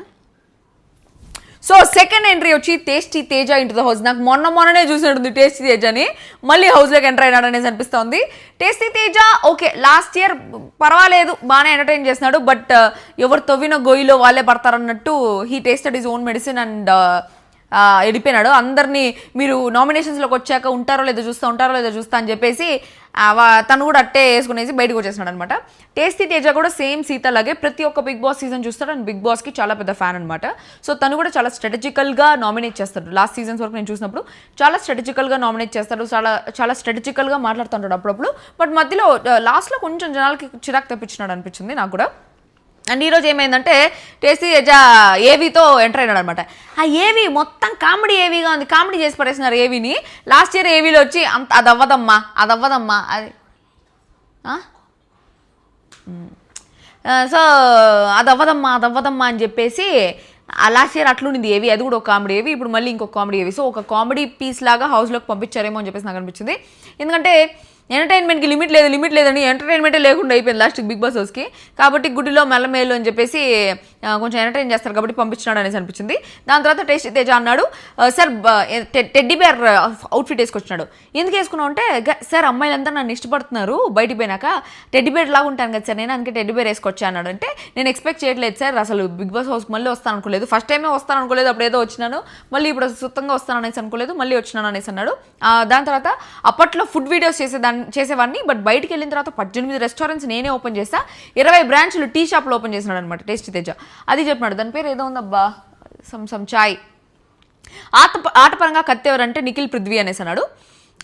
సో సెకండ్ ఎంట్రీ వచ్చి tasty Teja into the house. నాకు మొన్ననే చూసినట్టుంది టేస్టీ తేజని, మళ్ళీ హౌస్లోకి ఎంటర్ అయినాడు అనేసి అనిపిస్తుంది. Tasty Teja okay, last year పర్వాలేదు బాగానే ఎంటర్టైన్ చేస్తున్నాడు. బట్ ఎవరు తవ్విన గొయ్యిలో వాళ్ళే పడతారన్నట్టు he tasted his own medicine and వెళ్ళిపోయినాడు. అందరినీ మీరు నామినేషన్స్లోకి వచ్చాక ఉంటారో లేదో చూస్తా అని చెప్పేసి తను కూడా అట్టే వేసుకునేసి బయటకు వచ్చేసినాడు అనమాట. టేస్టీ తేజ కూడా సేమ్ సీత లాగే ప్రతి ఒక్క బిగ్ బాస్ సీజన్ చూస్తాడు అండ్ బిగ్ బాస్కి చాలా పెద్ద ఫ్యాన్ అనమాట. సో తను కూడా చాలా స్ట్రాటజికల్గా నామినేట్ చేస్తాడు. లాస్ట్ సీజన్స్ వరకు నేను చూసినప్పుడు చాలా స్ట్రాటజికల్గా నామినేట్ చేస్తాడు, చాలా స్ట్రాటజికల్గా మాట్లాడుతుంటాడు అప్పుడప్పుడు. బట్ మధ్యలో లాస్ట్లో కొంచెం జనాలకి చిరాకు తెప్పించినాడు అనిపించింది నాకు కూడా. అండ్ ఈరోజు ఏమైందంటే టేస్టీ తేజ ఏవీతో ఎంటర్ అయినాడు అనమాట. ఆ ఏవీ మొత్తం కామెడీ ఏవీగా ఉంది, కామెడీ చేసి పడేసినారు ఏవీని. లాస్ట్ ఇయర్ ఏవీలో వచ్చి అది అవ్వదమ్మా అది సో అది అవ్వదమ్మా అని చెప్పేసి లాస్ట్ ఇయర్ అట్లుండింది ఏవి, అది కూడా ఒక కామెడీ ఏవి, ఇప్పుడు మళ్ళీ ఇంకొక కామెడీ ఏవి. సో ఒక కామెడీ పీస్ లాగా హౌస్లోకి పంపించారేమో అని చెప్పేసి నాకు అనిపించింది. ఎందుకంటే ఎంటర్టైన్మెంట్కి లిమిట్ లేదని ఎంటర్టైన్మెంటే లేకుండా అయిపోయింది లాస్ట్కి బిగ్ బాస్ హౌస్కి. కాబట్టి గుడిలో మెల్లమేలు అని చెప్పేసి కొంచెం ఎంటర్టైన్ చేస్తారు కాబట్టి పంపించినాడు అనేసి అనిపించింది. దాని తర్వాత టేస్టీ తేజ అన్నాడు, సార్ టెడ్డీ బేర్ అవుట్ఫిట్ వేసుకొచ్చినాడు. ఎందుకు వేసుకున్నావు అంటే, సార్ అమ్మాయిలంతా నన్ను ఇష్టపడుతున్నారు బయటికి పోయినాక, టెడ్డీ బేర్ లాగా ఉంటాను కదా సార్ నేను, అందుకే టెడ్డీ బేర్ వేసుకొచ్చా అన్నాడు. అంటే నేను ఎక్స్పెక్ట్ చేయట్లేదు సార్, అసలు బిగ్ బాస్ హౌస్కి మళ్ళీ వస్తాను అనుకోలేదు, ఫస్ట్ టైమే వస్తాను అనుకోలేదు, అప్పుడు ఏదో వచ్చినాను, మళ్ళీ ఇప్పుడు సుత్తంగా వస్తాను అనేసి అనుకోలేదు, మళ్ళీ వచ్చినాను అనేసి అన్నాడు. దాని తర్వాత అప్పట్లో ఫుడ్ వీడియోస్ చేసేవాడిని, బట్ బయటికి వెళ్ళిన తర్వాత 18 రెస్టారెంట్స్ నేనే ఓపెన్ చేస్తా, 20 బ్రాంచ్లు టీ షాప్లో ఓపెన్ చేసినాడు అనమాట టేస్టీ తేజ. అది చెప్పినాడు. దాని పేరు ఏదో ఉందబ్బా, సమ్ చాయ్. ఆటపరంగా కత్తి ఎవరంటే నిఖిల్ పృథ్వీ అనేసి అన్నాడు.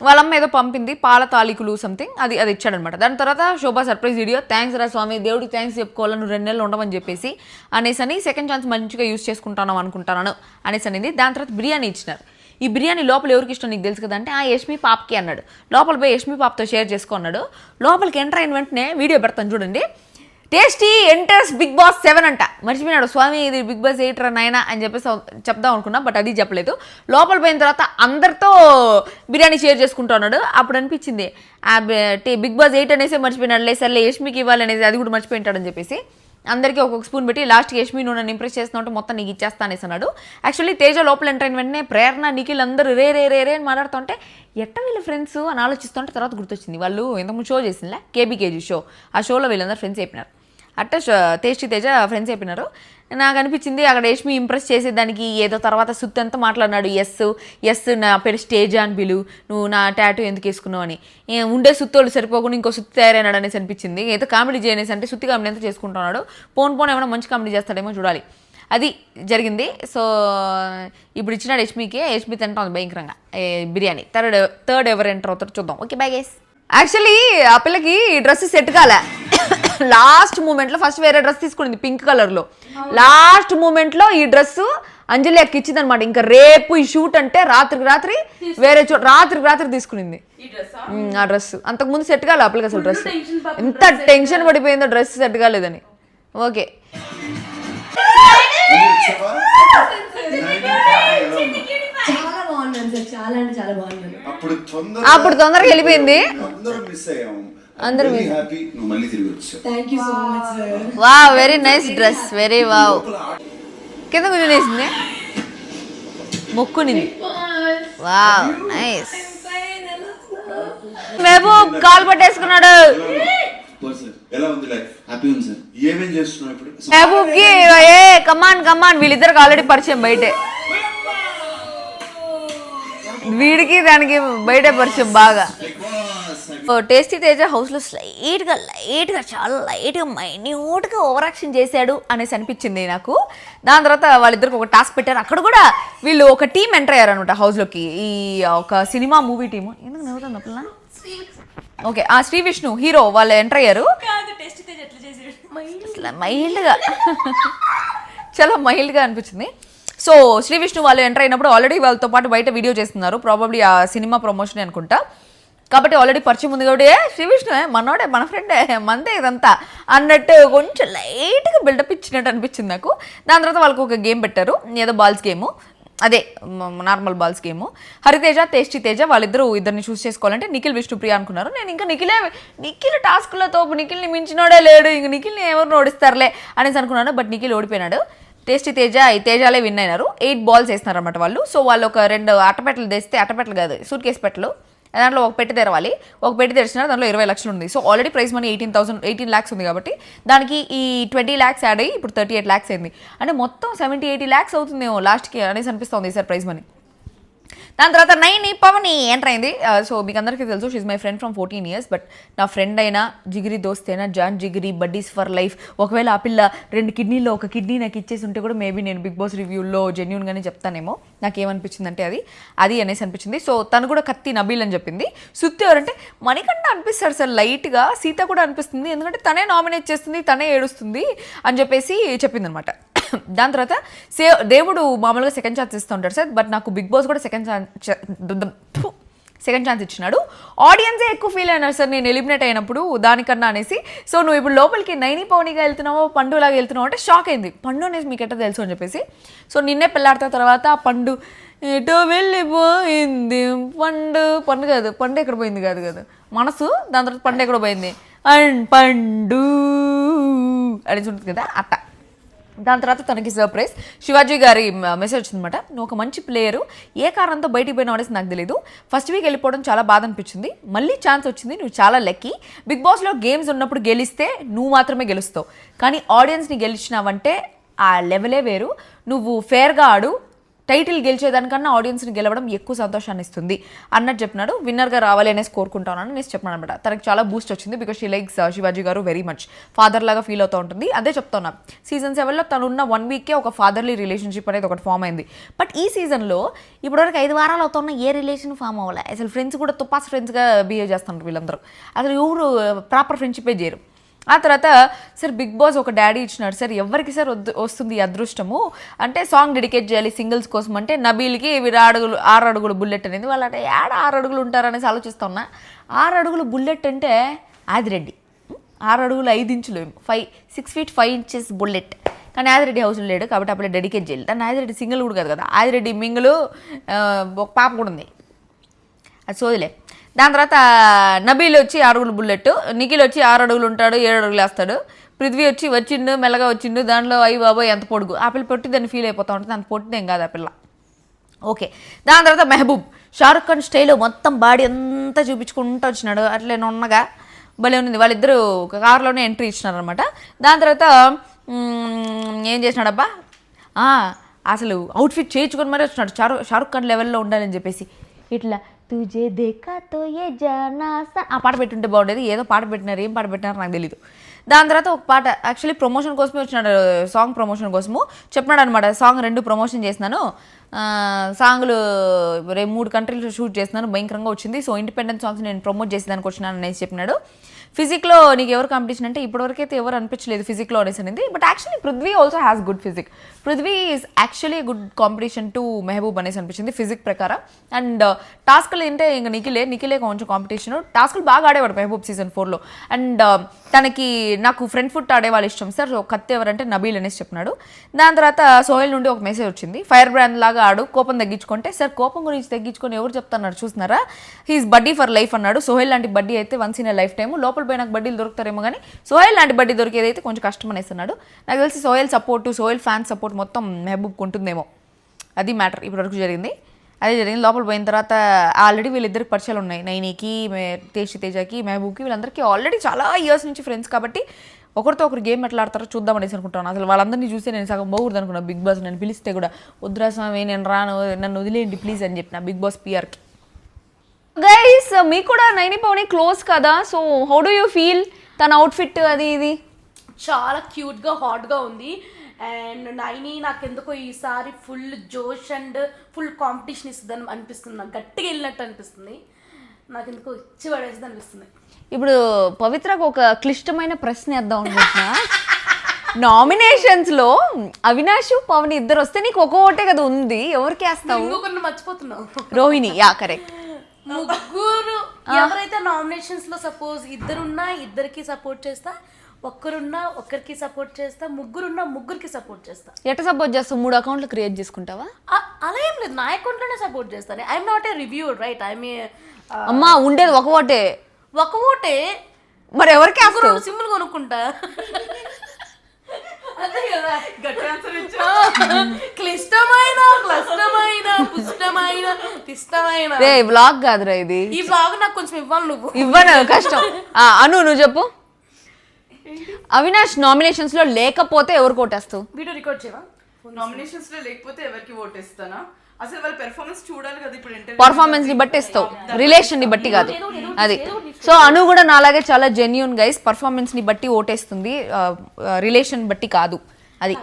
వాళ్ళమ్మ ఏదో పంపింది పాల తాలికులు సంథింగ్, అది ఇచ్చాడనమాట. దాని తర్వాత శోభా సర్ప్రైజ్ వీడియో, థ్యాంక్స్ రా స్వామి, దేవుడికి థ్యాంక్స్ చెప్పుకోవాలి, నువ్వు 2 నెలలు ఉండమని చెప్పేసి అనేసి, సెకండ్ ఛాన్స్ మంచిగా యూస్ చేసుకుంటాను అనుకుంటాను అనేసి అనేది. దాని తర్వాత బిర్యానీ ఇచ్చినారు. ఈ బిర్యానీ లోపల ఎవరికి ఇష్టం నీకు తెలుసు కదా అంటే, యష్మి పాప్కి అన్నాడు. లోపల పోయి యష్మి పాప్తో షేర్ చేసుకున్నాడు. లోపలికి ఎంటర్ అయిన వెంటనే వీడియో పెడతాను చూడండి, టేస్టీ ఎంటర్స్ బిగ్ బాస్ 7 అంట. మర్చిపోయినాడు స్వామి, ఇది బిగ్ బాస్ 8 నాయనా అని చెప్పేసి చెప్దాం అనుకున్నా, బట్ అది చెప్పలేదు. లోపల పోయిన తర్వాత అందరితో బిర్యానీ షేర్ చేసుకుంటా ఉన్నాడు. అప్పుడు అనిపించింది బిగ్ బాస్ 8 అనేసి మర్చిపోయినాడు, లేదు సర్లే యష్మికి ఇవ్వాలి అనేది అది కూడా మర్చిపోయింటాడని చెప్పేసి అందరికీ ఒక్కొక్క స్పూన్ పెట్టి లాస్ట్కి యష్మి నువ్వు నన్ను ఇంప్రెస్ చేస్తున్నావు మొత్తం నీకు ఇచ్చేస్తా అనేసి అన్నాడు. యాక్చువల్లీ తేజ లోపల ఎంటర్ అయిన వెంటనే ప్రేరణ నిఖిల్ అందరూ రే అని మాట్లాడుతుంటే ఎట్ట వీళ్ళ ఫ్రెండ్స్ అని ఆలోచిస్తుంటే తర్వాత గుర్తొచ్చింది, వాళ్ళు ఇంతకుముందు షో చేసిందిలే కేబీకేజీ షో, ఆ షోలో వీళ్ళందరూ ఫ్రెండ్స్ అయిపోయినారు. అట్ట టేస్టీ తేజ ఫ్రెండ్స్ చెప్పినారు. నాకు అనిపించింది అక్కడ యష్మి ఇంప్రెస్ చేసేదానికి ఏదో తర్వాత సుత్తి అంతా మాట్లాడినాడు. ఎస్ నా పేరు స్టేజ్ అని పిలు, నువ్వు నా టాటూ ఎందుకు వేసుకున్నావు అని. ఉండే సుత్తోళ్ళు సరిపోకుండా ఇంకో సుత్తి తయారైనాడు అనేసి అనిపించింది. ఏదో కామెడీ చేయనేసి అంటే సుత్తి కామెడీ అంతా చేసుకుంటున్నాడు. పోన్ ఏమైనా మంచి కామెడీ చేస్తాడేమో చూడాలి. అది జరిగింది. సో ఇప్పుడు ఇచ్చినాడు యష్మికి. యష్మి తింటాం భయంకరంగా బిర్యానీ. థర్డ్ ఎవరు ఎంటర్ అవుతారు చూద్దాం. Okay bye guys. యాక్చువల్లీ ఆ పిల్లకి డ్రెస్ సెట్ కాలే. లాస్ట్ మూమెంట్లో ఫస్ట్ వేరే డ్రెస్ తీసుకునింది పింక్ కలర్లో. లాస్ట్ మూమెంట్లో ఈ డ్రెస్ అంజలి అక్క ఇచ్చింది అనమాట. ఇంకా రేపు ఈ షూట్ అంటే రాత్రి వేరే రాత్రి తీసుకునింది ఆ డ్రెస్. అంతకుముందు సెట్ కాలే ఆ పిల్లకి అసలు డ్రెస్. ఎంత టెన్షన్ పడిపోయిందో డ్రెస్ సెట్ కాలేదని. ఓకే చాలా బాగున్నాను సార్, చాలా అంటే చాలా బాగున్నాను. అప్పుడు తొందరగా వెళ్ళిపోయింది. అందరూ హ్యాపీ, నువ్వు మళ్ళీ తిరిగి వచ్చావు. Thank you so much sir. Wow very nice dress, very wow. కింద కూర్చొనేసింది మొక్కునింది. Wow nice. మెహబూబ్ కాల్ పట్టేసుకున్నాడు. ఎలా ఉంది లైఫ్? హ్యాపీ ఉంది సార్. ఏమేం చేస్తున్నావు ఇప్పుడు? మెహబూబ్ కి కమాన్ వీళ్ళిద్దరికి ఆల్రెడీ పరిచయం బయటే. వీడికి దానికి బయటే పరిచయం బాగా. టేస్టీ తేజ హౌస్లో లైట్గా చాలా లైట్గా మైన్యూట్గా ఓవర్ యాక్షన్ చేశాడు అనేసి అనిపించింది నాకు. దాని తర్వాత వాళ్ళిద్దరికి ఒక టాస్క్ పెట్టారు. అక్కడ కూడా వీళ్ళు ఒక టీం ఎంటర్ అయ్యారు అనమాట హౌస్లోకి. ఈ ఒక సినిమా మూవీ టీము. ఎందుకు నవ్వుతుంది అప్పుడు? ఓకే ఆ శ్రీ విష్ణు హీరో వాళ్ళు ఎంటర్ అయ్యారు. మైల్డ్గా చాలా మైల్డ్గా అనిపించింది. సో శ్రీ విష్ణు వాళ్ళు ఎంటర్ అయినప్పుడు ఆల్రెడీ వాళ్ళతో పాటు బయట వీడియో చేస్తున్నారు. ప్రాబబ్లీ ఆ సినిమా ప్రమోషన్ అనుకుంటా. కాబట్టి ఆల్రెడీ పరిచయం ఉంది కాబట్టి శ్రీ విష్ణు మనోడే మన ఫ్రెండే మందే ఇదంతా అన్నట్టు కొంచెం లైట్గా బిల్డప్ ఇచ్చినట్టు అనిపించింది నాకు. దాని తర్వాత వాళ్ళకి ఒక గేమ్ పెట్టారు, ఏదో బాల్స్ గేము, అదే normal balls game. Hariteja tasty Teja ఇద్దరిని చూస్ చేసుకోవాలంటే నిఖిల్ విష్ణుప్రియ అనుకున్నారు. నేను ఇంకా నిఖిల్ టాస్క్లతో నిఖిల్ని మించినోడే లేడు, ఇంక నిఖిల్ని ఎవరు ఓడిస్తారులే అనేసి అనుకున్నాను. బట్ నిఖిల్ ఓడిపోయినాడు. టేస్టీ తేజాలే విన్ అయినారు. 8 balls వేస్తున్నారు అనమాట వాళ్ళు. సో వాళ్ళు ఒక 2 అట్టపెట్టలు తెస్తే, అట్టపెట్టలు కాదు సూట్ కేసు పెట్టలు, దాంట్లో ఒక పెట్టి తెరవాలి. ఒక పెట్టి తెరిచినారు, దాంట్లో 20 లక్షలు ఉంది. So already price money 18 lakhs ఉంది కాబట్టి దానికి ఈ 20 lakhs యాడ్ అయ్యి ఇప్పుడు 38 lakhs అయింది. అంటే మొత్తం 70-80 lakhs అవుతుందేమో లాస్ట్కి అనేసి అనిపిస్తుంది సార్ ప్రైస్ మనీ. దాని తర్వాత నైని పవని ఎంటర్ అయింది. సో మీకు అందరికీ తెలుసు she's my friend from 14 years. But నా ఫ్రెండ్ అయినా జిగిరి దోస్త్ అయినా జాన్ జిగిరి బడ్డీస్ ఫర్ లైఫ్. ఒకవేళ ఆ పిల్ల 2 కిడ్నీలో ఒక కిడ్నీ నాకు ఇచ్చేసి ఉంటే కూడా మేబీ నేను బిగ్ బాస్ రివ్యూలో జెన్యూన్గానే చెప్తానేమో. నాకేమనిపించిందంటే అది అనేసి అనిపించింది. సో తను కూడా కత్తి నబీల్ అని చెప్పింది. సుత్తి ఎవరంటే మణికంఠ అనిపిస్తాడు సార్ లైట్గా. సీత కూడా అనిపిస్తుంది, ఎందుకంటే తనే నామినేట్ చేస్తుంది, తనే ఏడుస్తుంది అని చెప్పేసి చెప్పింది అనమాట. దాని తర్వాత దేవుడు మామూలుగా సెకండ్ ఛాన్స్ ఇస్తూ ఉంటాడు సార్. బట్ నాకు బిగ్ బాస్ కూడా సెకండ్ ఛాన్స్ ఇచ్చినాడు. ఆడియన్సే ఎక్కువ ఫీల్ అయినారు సార్ నేను ఎలిమినేట్ అయినప్పుడు దానికన్నా అనేసి. సో నువ్వు ఇప్పుడు లోపలికి నైని పవనిగా వెళ్తున్నావో పండులాగా వెళ్తున్నావు అంటే షాక్ అయింది. పండు అనేసి మీకు ఎట్లా తెలుసు అని చెప్పేసి. సో నిన్నే పెళ్ళాడిన తర్వాత పండు ఎటో వెళ్ళిపోయింది. పండు కాదు, పండు ఎక్కడ పోయింది కాదు కదా మనసు. దాని తర్వాత పండు ఎక్కడ పోయింది పండు అనేసి ఉంటుంది కదా అట్ట. దాని తర్వాత తనకి సర్ప్రైజ్ శివాజీ గారి మెసేజ్ వచ్చిందనమాట. నువ్వు ఒక మంచి ప్లేయరు, ఏ కారణంతో బయటికి పోయినా అనేసి నాకు తెలియదు. ఫస్ట్ వీక్ వెళ్ళిపోవడం చాలా బాధ అనిపించింది, మళ్ళీ ఛాన్స్ వచ్చింది, నువ్వు చాలా లక్కీ. బిగ్ బాస్లో గేమ్స్ ఉన్నప్పుడు గెలిస్తే నువ్వు మాత్రమే గెలుస్తావు, కానీ ఆడియన్స్ని గెలిచినావంటే ఆ లెవెలే వేరు. నువ్వు ఫేర్గా ఆడు, టైటిల్ గెలిచేదానికన్నా ఆడియన్స్ని గెలవడం ఎక్కువ సంతోషాన్ని ఇస్తుంది అన్నట్టు చెప్పినాడు. విన్నర్గా రావాలి అనేసి కోరుకుంటానని నేను చెప్పినాను అనమాట. తనకు చాలా బూస్ట్ వచ్చింది బికాస్ షీ లైక్స్ శివాజీ గారు వెరీ మచ్. ఫాదర్ లాగా ఫీల్ అవుతూ ఉంటుంది. అదే చెప్తున్నా, సీజన్ 7లో తను ఉన్న 1 weekకే ఒక ఫాదర్లీ రిలేషన్షిప్ అనేది ఒకటి ఫామ్ అయింది. బట్ ఈ సీజన్లో ఇప్పటివరకు 5 వారాలు అవుతున్న ఏ రిలేషన్ ఫామ్ అవ్వాలి. అసలు ఫ్రెండ్స్ కూడా తుపాస్ ఫ్రెండ్స్గా బిహేవ్ చేస్తున్నారు వీళ్ళందరూ. అసలు ఎవరు ప్రాపర్ ఫ్రెండ్షిపే చేయరు. ఆ తర్వాత సార్ బిగ్ బాస్ ఒక డాడీ ఇచ్చినాడు సార్, ఎవరికి సార్ వస్తుంది అదృష్టము అంటే సాంగ్ డెడికేట్ చేయాలి సింగిల్స్ కోసం అంటే నబీల్కి 6 అడుగులు బుల్లెట్ అనేది. వాళ్ళు అంటే 6 అడుగులు ఉంటారనేసి ఆలోచిస్తా ఉన్నా. 6 అడుగులు బుల్లెట్ అంటే ఆదిరెడ్డి 6 అడుగులు 5 ఇంచులు 6 feet 5 inches బుల్లెట్. కానీ ఆదిరెడ్డి హౌస్లో లేడు కాబట్టి అప్పుడు డెడికేట్ చేయాలి. దాన్ని ఆదిరెడ్డి సింగిల్ కూడా కాదు కదా, ఆదిరెడ్డి మింగులు ఒక పాప కూడా ఉంది, అది సోదిలే. దాని తర్వాత నబీల్ వచ్చి 6 అడుగులు బుల్లెట్, నిఖిల్ వచ్చి 6 అడుగులు ఉంటాడు, 7 అడుగులు వేస్తాడు. పృథ్వీ వచ్చిండు మెల్లగా వచ్చిండు, దాంట్లో అయ్యి బాబాయ్ ఎంత పొడుగు. ఆ పిల్ల పొట్టి దాన్ని ఫీల్ అయిపోతూ ఉంటుంది, అంత పొట్టిదేం కాదు ఆ పిల్ల. ఓకే. దాని తర్వాత మెహబూబ్ షారుఖ్ ఖాన్ స్టైల్లో మొత్తం బాడీ అంతా చూపించుకుంటూ వచ్చినాడు, అట్లే నున్నగా భలే ఉంది. వాళ్ళిద్దరూ ఒక కార్లోనే ఎంట్రీ ఇచ్చినారనమాట. దాని తర్వాత ఏం చేసినాడబ్బా, అసలు అవుట్ఫిట్ చేయించుకొని మరీ వచ్చినాడు. షారుఖ్ ఖాన్ లెవెల్లో ఉండాలని చెప్పేసి ఇట్లా తుజే దేకా తో ఏ జానా ఆ పాట పెట్టుంటే బాగుండేది. ఏదో పాట పెట్టినారు, ఏం పాట పెట్టినారో నాకు తెలీదు. దాని తర్వాత ఒక పాట యాక్చువల్లీ ప్రమోషన్ కోసమే వచ్చినాడు, సాంగ్ ప్రమోషన్ కోసము చెప్పినాడు అనమాట. సాంగ్ 2 ప్రమోషన్ చేసినాను, సాంగ్లు 3 కంట్రీలు షూట్ చేస్తున్నాను, భయంకరంగా వచ్చింది. సో ఇండిపెండెంట్ సాంగ్స్ నేను ప్రమోట్ చేసేదానికి వచ్చినాను అనేసి చెప్పినాడు. ఫిజిక్లో నీకు ఎవరు కాంపిటీషన్ అంటే ఇప్పటివరకైతే ఎవరు అనిపించలేదు ఫిజిక్లో అనేసి అనేది. But actually Prithvi also has good physique. Prithvi is actually good competition to Mehboob అనేసి అనిపించింది ఫిజిక్ ప్రకారం. అండ్ టాస్క్లు ఏంటంటే ఇంకా నిఖిలే కొంచెం కాంపిటీషన్. టాస్క్లు బాగా ఆడేవాడు మెహబూబ్ సీజన్ 4లో. అండ్ తనకి నాకు ఫ్రంట్ ఫుట్ ఆడేవాళ్ళు ఇష్టం సార్, కత్తి ఎవరంటే నబీల్ అనేసి చెప్పినాడు. దాని తర్వాత సోహెల్ నుండి ఒక మెసేజ్ వచ్చింది, ఫైర్ బ్రాండ్ లాగా ఆడు, కోపం తగ్గించుకుంటే. సార్ కోపం గురించి తగ్గించుకొని ఎవరు చెప్తున్నారు చూస్తున్నారా, హీఈస్ బడ్డీ ఫర్ లైఫ్ అన్నాడు. సోహెల్ లాంటి బడ్డీ అయితే once in a life time. లోపల పోయి నాకు బడ్డీలు దొరుకుతారేమో కానీ సోహెల్ లాంటి బడ్డీ దొరికేదైతే కొంచెం కష్టం అనేస్తున్నాడు. నాకు తెలిసి Sohel support, Sohel fans support మొత్తం మెహబూబ్కి ఉంటుందేమో. అది మ్యాటర్ ఇప్పటివరకు జరిగింది. అదే జరిగింది. లోపల పోయిన తర్వాత ఆల్రెడీ వీళ్ళిద్దరికి పరిచయాలు ఉన్నాయి, నైనికి, తేజకి, మెహబూబ్కి. వీళ్ళందరికీ ఆల్రెడీ చాలా ఇయర్స్ నుంచి ఫ్రెండ్స్ కాబట్టి ఒకరితో ఒకరు గేమ్ ఎట్లా ఆడతారో చూద్దాం అనేసి అనుకుంటాను. అసలు వాళ్ళందరినీ చూస్తే నేను సగం పోకూడదు అనుకున్నాను. బిగ్ బాస్ నన్ను పిలిస్తే కూడా వద్దురా స్వామి నేను రాను, నన్ను వదిలేయండి ప్లీజ్ అని చెప్పిన బిగ్ బాస్ పిఆర్కి. గైస్ మీకు కూడా నైని పవని క్లోజ్ కదా, so how do you feel తన అవుట్ఫిట్ అది ఇది? చాలా క్యూట్గా హాట్గా ఉంది. అండ్ నైని నాకెందుకో ఈసారి ఫుల్ జోష్ అండ్ ఫుల్ కాంపిటీషన్ ఇస్తుందని అనిపిస్తుంది. నాకు గట్టిగా వెళ్ళినట్టు అనిపిస్తుంది. నాకు ఎందుకో ఇచ్చి పడేస్తుంది అనిపిస్తుంది. ఇప్పుడు పవిత్రకు ఒక క్లిష్టమైన ప్రశ్న వేద్దాం అనుకుంటున్నా. నామినేషన్స్లో అవినాష్ పవన్ ఇద్దరు వస్తే నీకు ఒక ఓటే కదా ఉంది, ఎవరికి వేస్తావు? ఇంకొకరిని మర్చిపోతున్నావు, రోహిణి. Yeah correct. ముగ్గురు ఎవరైతే నామినేషన్స్ లో సపోజ్ ఇద్దరున్నా ఇద్దరికి సపోర్ట్ చేస్తా, ఒక్కరున్నా ఒక్కరికి సపోర్ట్ చేస్తా, ముగ్గురున్నా ముగ్గురికి సపోర్ట్ చేస్తా. ఎట్లా సపోర్ట్ చేస్తావు? 3 అకౌంట్లు క్రియేట్ చేసుకుంటావా? అలా ఏం లేదు, నా అకౌంట్ లోనే సపోర్ట్ చేస్తాను. I'm not a reviewer right, I'm అమ్మా ఉండేది ఒక ఓటే. ఒక ఓటే మరి ఎవరికి వేస్తావు? సింపుల్ కొనుక్కుంటా. క్లిష్టమైన పుష్టమైన రే వ్లాగ్ కాదురా ఇది. ఈ వ్లాగ్ నాకు కొంచెం ఇవ్వాలి నువ్వు. ఇవ్వను, కష్టం. అను నువ్వు చెప్పు. అవినాష్ నామినేషన్స్ లో లేకపోతే ఎవరు కోటేస్తావు? వీడియో రికార్డ్ చేయవా? నామినేషన్స్ లో లేకపోతే ఎవరికి ఓట్ ఇస్తానా? అసలు వాళ్ళ పెర్ఫార్మెన్స్ చూడాలి కదా. ఇప్పుడు పర్ఫార్మెన్స్ ని బట్టి ఇస్తావు, రిలేషన్ ని బట్టి కాదు అది. సో అను కూడా నాలాగే చాలా జెన్యూన్ గైస్, పర్ఫార్మెన్స్ ని బట్టి ఓటేస్తుంది, రిలేషన్ బట్టి కాదు అది.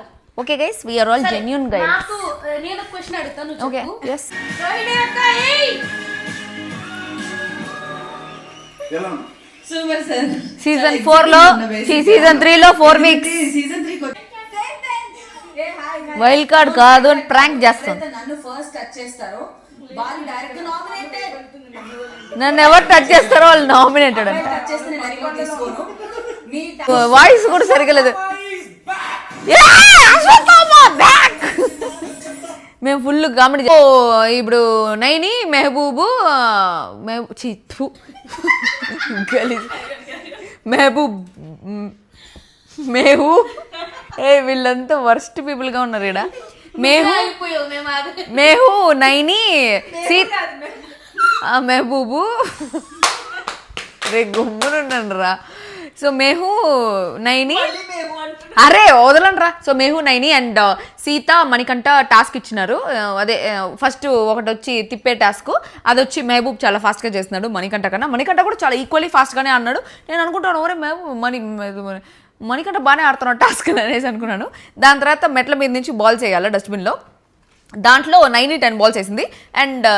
Okay guys, we are all genuine guys. నాకు నేను క్వశ్చన్ అడుగుతాను. Okay yes. ఎలా సూపర్ సార్. సీజన్ 4లో సీజన్ 3లో 4 వీక్స్ సీజన్ 3 వైల్డ్ కార్డ్ కాదు అని ప్రాంక్ చేస్తాం. నన్ను ఫస్ట్ టచ్ చేస్తారో వాళ్ళు డైరెక్ట్ నామినేటెడ్, నన్ను ఎవరు టచ్ చేస్తారో వాళ్ళు నామినేటెడ్ అంట. టచ్ చేస్తే నేను రికార్డ్ తీసుకోను. మీ వాయిస్ కూడా సరిగా లేదు. మేము ఫుల్ కామెడీ. ఇప్పుడు నైని మెహబూబు మేహు వీళ్ళంతా వర్స్ట్ పీపుల్ గా ఉన్నారు ఇక్కడ. మేహు నైని మెహబూబు రే గుమ్మునుండండి రా. సో మేహు నైని, అరే వదలండి రా. సో మేహు నైని అండ్ సీత మణికంఠ టాస్క్ ఇచ్చినారు. అదే ఫస్ట్ ఒకటి వచ్చి తిప్పే టాస్క్, అది వచ్చి మెహబూబ్ చాలా ఫాస్ట్గా చేస్తున్నాడు మణికంఠ కన్నా. మణికంఠ కూడా చాలా ఈక్వల్లీ ఫాస్ట్గానే ఆడినాడు. నేను అనుకుంటాను ఒరే మెహబూబ్ మణికంఠ బాగానే ఆడుతున్నాడు టాస్క్ అనేసి అనుకున్నాను. దాని తర్వాత మెట్ల మీద నుంచి బాల్స్ వేయాలి డస్ట్బిన్లో. దాంట్లో 9-10 బాల్స్ వేసింది అండ్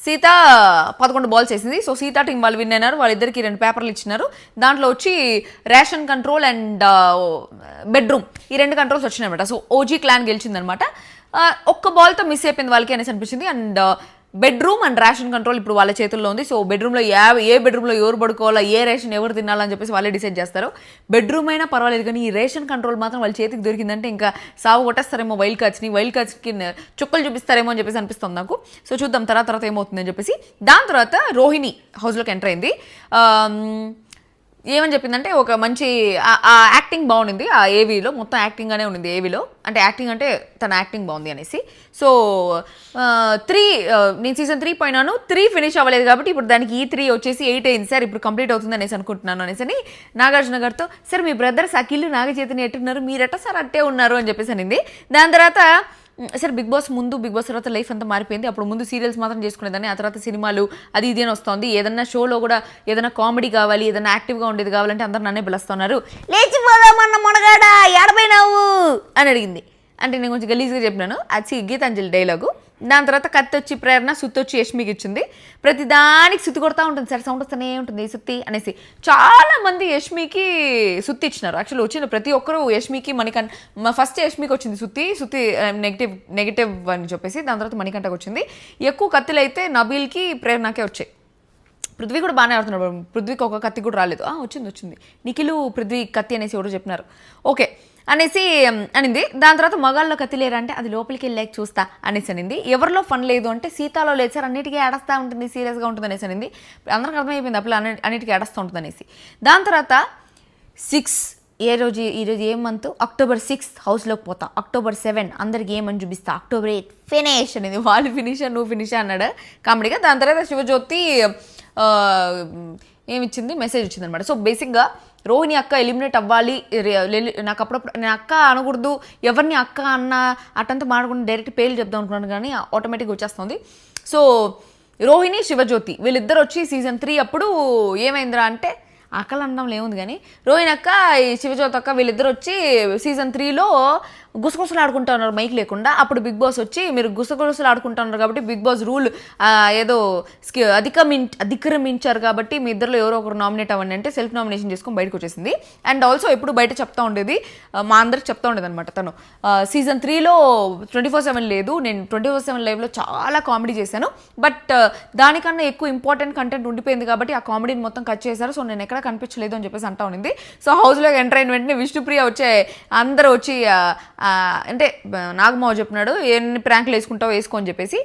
సీత 11 బాల్స్ వేసింది. సో సీత టీం వాళ్ళు విన్ అయినారు. వాళ్ళిద్దరికి 2 పేపర్లు ఇచ్చినారు. దాంట్లో వచ్చి రేషన్ కంట్రోల్ అండ్ బెడ్రూమ్, ఈ 2 కంట్రోల్స్ వచ్చినాయి అనమాట. సో ఓజీ క్లాన్ గెలిచిందనమాట. ఒక్క బాల్తో మిస్ అయిపోయింది వాళ్ళకి అనేసి అనిపించింది. And bedroom and ration control ఇప్పుడు వాళ్ళ చేతుల్లో ఉంది. సో బెడ్రూమ్లో ఏ బెడ్రూమ్లో ఎవరు పడుకోవాలా, ఏ రేషన్ ఎవరు తినాలని చెప్పేసి వాళ్ళే డిసైడ్ చేస్తారు. బెడ్రూమ్ అయినా పర్వాలేదు కానీ ఈ రేషన్ కంట్రోల్ మాత్రం వాళ్ళ చేతికి దొరికిందంటే ఇంకా సాగు కొట్టేస్తారేమో వైల్డ్ కార్డ్స్కి చుక్కలు చూపిస్తారేమో అని చెప్పేసి అనిపిస్తుంది నాకు. సో చూద్దాం తర్వాత ఏమవుతుందని చెప్పేసి. దాని తర్వాత రోహిణి హౌస్లోకి ఎంటర్ అయింది. ఏమని చెప్పిందంటే ఒక మంచి ఆ యాక్టింగ్ బాగుంది ఆ ఏవీలో, మొత్తం యాక్టింగ్గానే ఉంది ఏవీలో, అంటే యాక్టింగ్ అంటే తన యాక్టింగ్ బాగుంది అనేసి. సో 3 నేను సీజన్ 3 పోయినాను, 3 ఫినిష్ అవ్వలేదు కాబట్టి ఇప్పుడు దానికి ఈ 3 వచ్చేసి 8 అయింది సార్, ఇప్పుడు కంప్లీట్ అవుతుంది అనేసి అనుకుంటున్నాను అనేసి అని నాగార్జున గారితో, సార్ మీ బ్రదర్స్ అఖిల్ నాగచైతన్య ఎట్టున్నారు, మీరెట్ట సార్ అట్టే ఉన్నారు అని చెప్పేసి అనింది. దాని తర్వాత సార్ బిగ్ బాస్ ముందు బిగ్ బాస్ తర్వాత లైఫ్ అంతా మారిపోయింది, అప్పుడు ముందు సీరియల్స్ మాత్రం చేసుకునేదాన్ని, ఆ తర్వాత సినిమాలు అది ఇది అని వస్తుంది, ఏదన్నా షోలో కూడా ఏదైనా కామెడీ కావాలి, ఏదైనా యాక్టివ్గా ఉండేది కావాలంటే అందరు నన్నే పిలుస్తున్నారు, లేచిపోదామన్న మొనగాడా ఎడబోయినావు అని అడిగింది. అంటే నేను కొంచెం గలీజ్గా చెప్పినాను, అది గీతాంజలి డైలాగు. దాని తర్వాత కత్తి వచ్చి ప్రేరణ, సుత్తి వచ్చి యష్మికి ఇచ్చింది. ప్రతి దానికి సుత్తి కొడతా ఉంటుంది సార్, సౌండ్ వస్తూనే ఉంటుంది సుత్తి అనేసి. చాలామంది యష్మికి సుత్తి ఇచ్చినారు. యాక్చువల్లీ వచ్చిన ప్రతి ఒక్కరు యష్మికి ఫస్ట్ యష్మికి వచ్చింది సుత్తి నెగిటివ్ అని చెప్పేసి, దాని తర్వాత మణికంటకు వచ్చింది. ఎక్కువ కత్తులు అయితే నబీల్కి ప్రేరణకే వచ్చాయి. పృథ్వీ కూడా బాగానే ఆడుతున్నాడు, పృథ్వీకి ఒక కత్తి కూడా రాలేదు. వచ్చింది నిఖిలు పృథ్వీ కత్తి అనేసి ఎవరు చెప్పినారు, ఓకే అనేసి అనింది. దాని తర్వాత మగాళ్ళలో కత్తి లేరా అంటే అది లోపలికి వెళ్ళాక చూస్తా అనేసి అనింది. ఎవరిలో ఫన్ లేదు అంటే సీతాలో లేదు సార్, అన్నిటికీ ఏడస్తూ ఉంటుంది, సీరియస్గా ఉంటుంది అనేసి అనింది. అందరికి అర్థమైపోయింది అప్పుడు అన్నిటికీ ఏడస్తూ ఉంటుంది అనేసి. దాని తర్వాత 6 ఈరోజు ఏ మంత్, October 6 హౌస్లోకి పోతా, October 7 అందరికి ఏమని చూపిస్తా, October 8 ఫినిష్ అనేది, వాళ్ళు ఫినిషా నువ్వు ఫినిషా అన్నాడు కామెడీగా. దాని తర్వాత శివజ్యోతి ఏమిచ్చింది, మెసేజ్ వచ్చింది అనమాట. సో బేసిక్గా రోహిణి అక్క ఎలిమినేట్ అవ్వాలి, నాకు అప్పుడప్పుడు నేను అక్క అనకూడదు, ఎవరిని అక్క అన్న అట్టంతా మాడకుండా డైరెక్ట్ పేర్లు చెప్దాం అనుకున్నాను కానీ ఆటోమేటిక్గా వచ్చేస్తుంది. సో రోహిణి శివజ్యోతి వీళ్ళిద్దరు వచ్చి సీజన్ 3 అప్పుడు ఏమైందిరా అంటే, అక్కలు అనడంలో ఏముంది కానీ రోహిణి అక్క శివజ్యోతి అక్క వీళ్ళిద్దరు వచ్చి సీజన్ 3లో గుసగుసలు ఆడుకుంటా ఉన్నారు మైక్ లేకుండా. అప్పుడు బిగ్ బాస్ వచ్చి మీరు గుసగుసలు ఆడుకుంటా ఉన్నారు కాబట్టి బిగ్ బాస్ రూల్ ఏదో అతిక్రమించారు కాబట్టి మీ ఇద్దరిలో ఎవరో ఒకరు నామినేట్ అవ్వండి అంటే సెల్ఫ్ నామినేషన్ చేసుకొని బయటకు వచ్చేసింది. అండ్ ఆల్సో ఎప్పుడు బయట చెప్తా ఉండేది, మా అందరికి చెప్తా ఉండేది అనమాట తను, సీజన్ 3లో 24/7 లేదు, నేను 24/7 లైవ్లో చాలా కామెడీ చేశాను, బట్ దానికన్నా ఎక్కువ ఇంపార్టెంట్ కంటెంట్ ఉండిపోయింది కాబట్టి ఆ కామెడీని మొత్తం కట్ చేశారు, సో నేను ఎక్కడ కనిపించలేదు అని చెప్పేసి అంటా ఉంది. సో హౌస్లోకి ఎంటర్ అయిన వెంటనే విష్ణుప్రియ వచ్చే అందరూ వచ్చి అంటే నాగమావ చెప్పినాడు ఎన్ని ప్రాంకులు వేసుకుంటావు వేసుకో అని చెప్పేసి.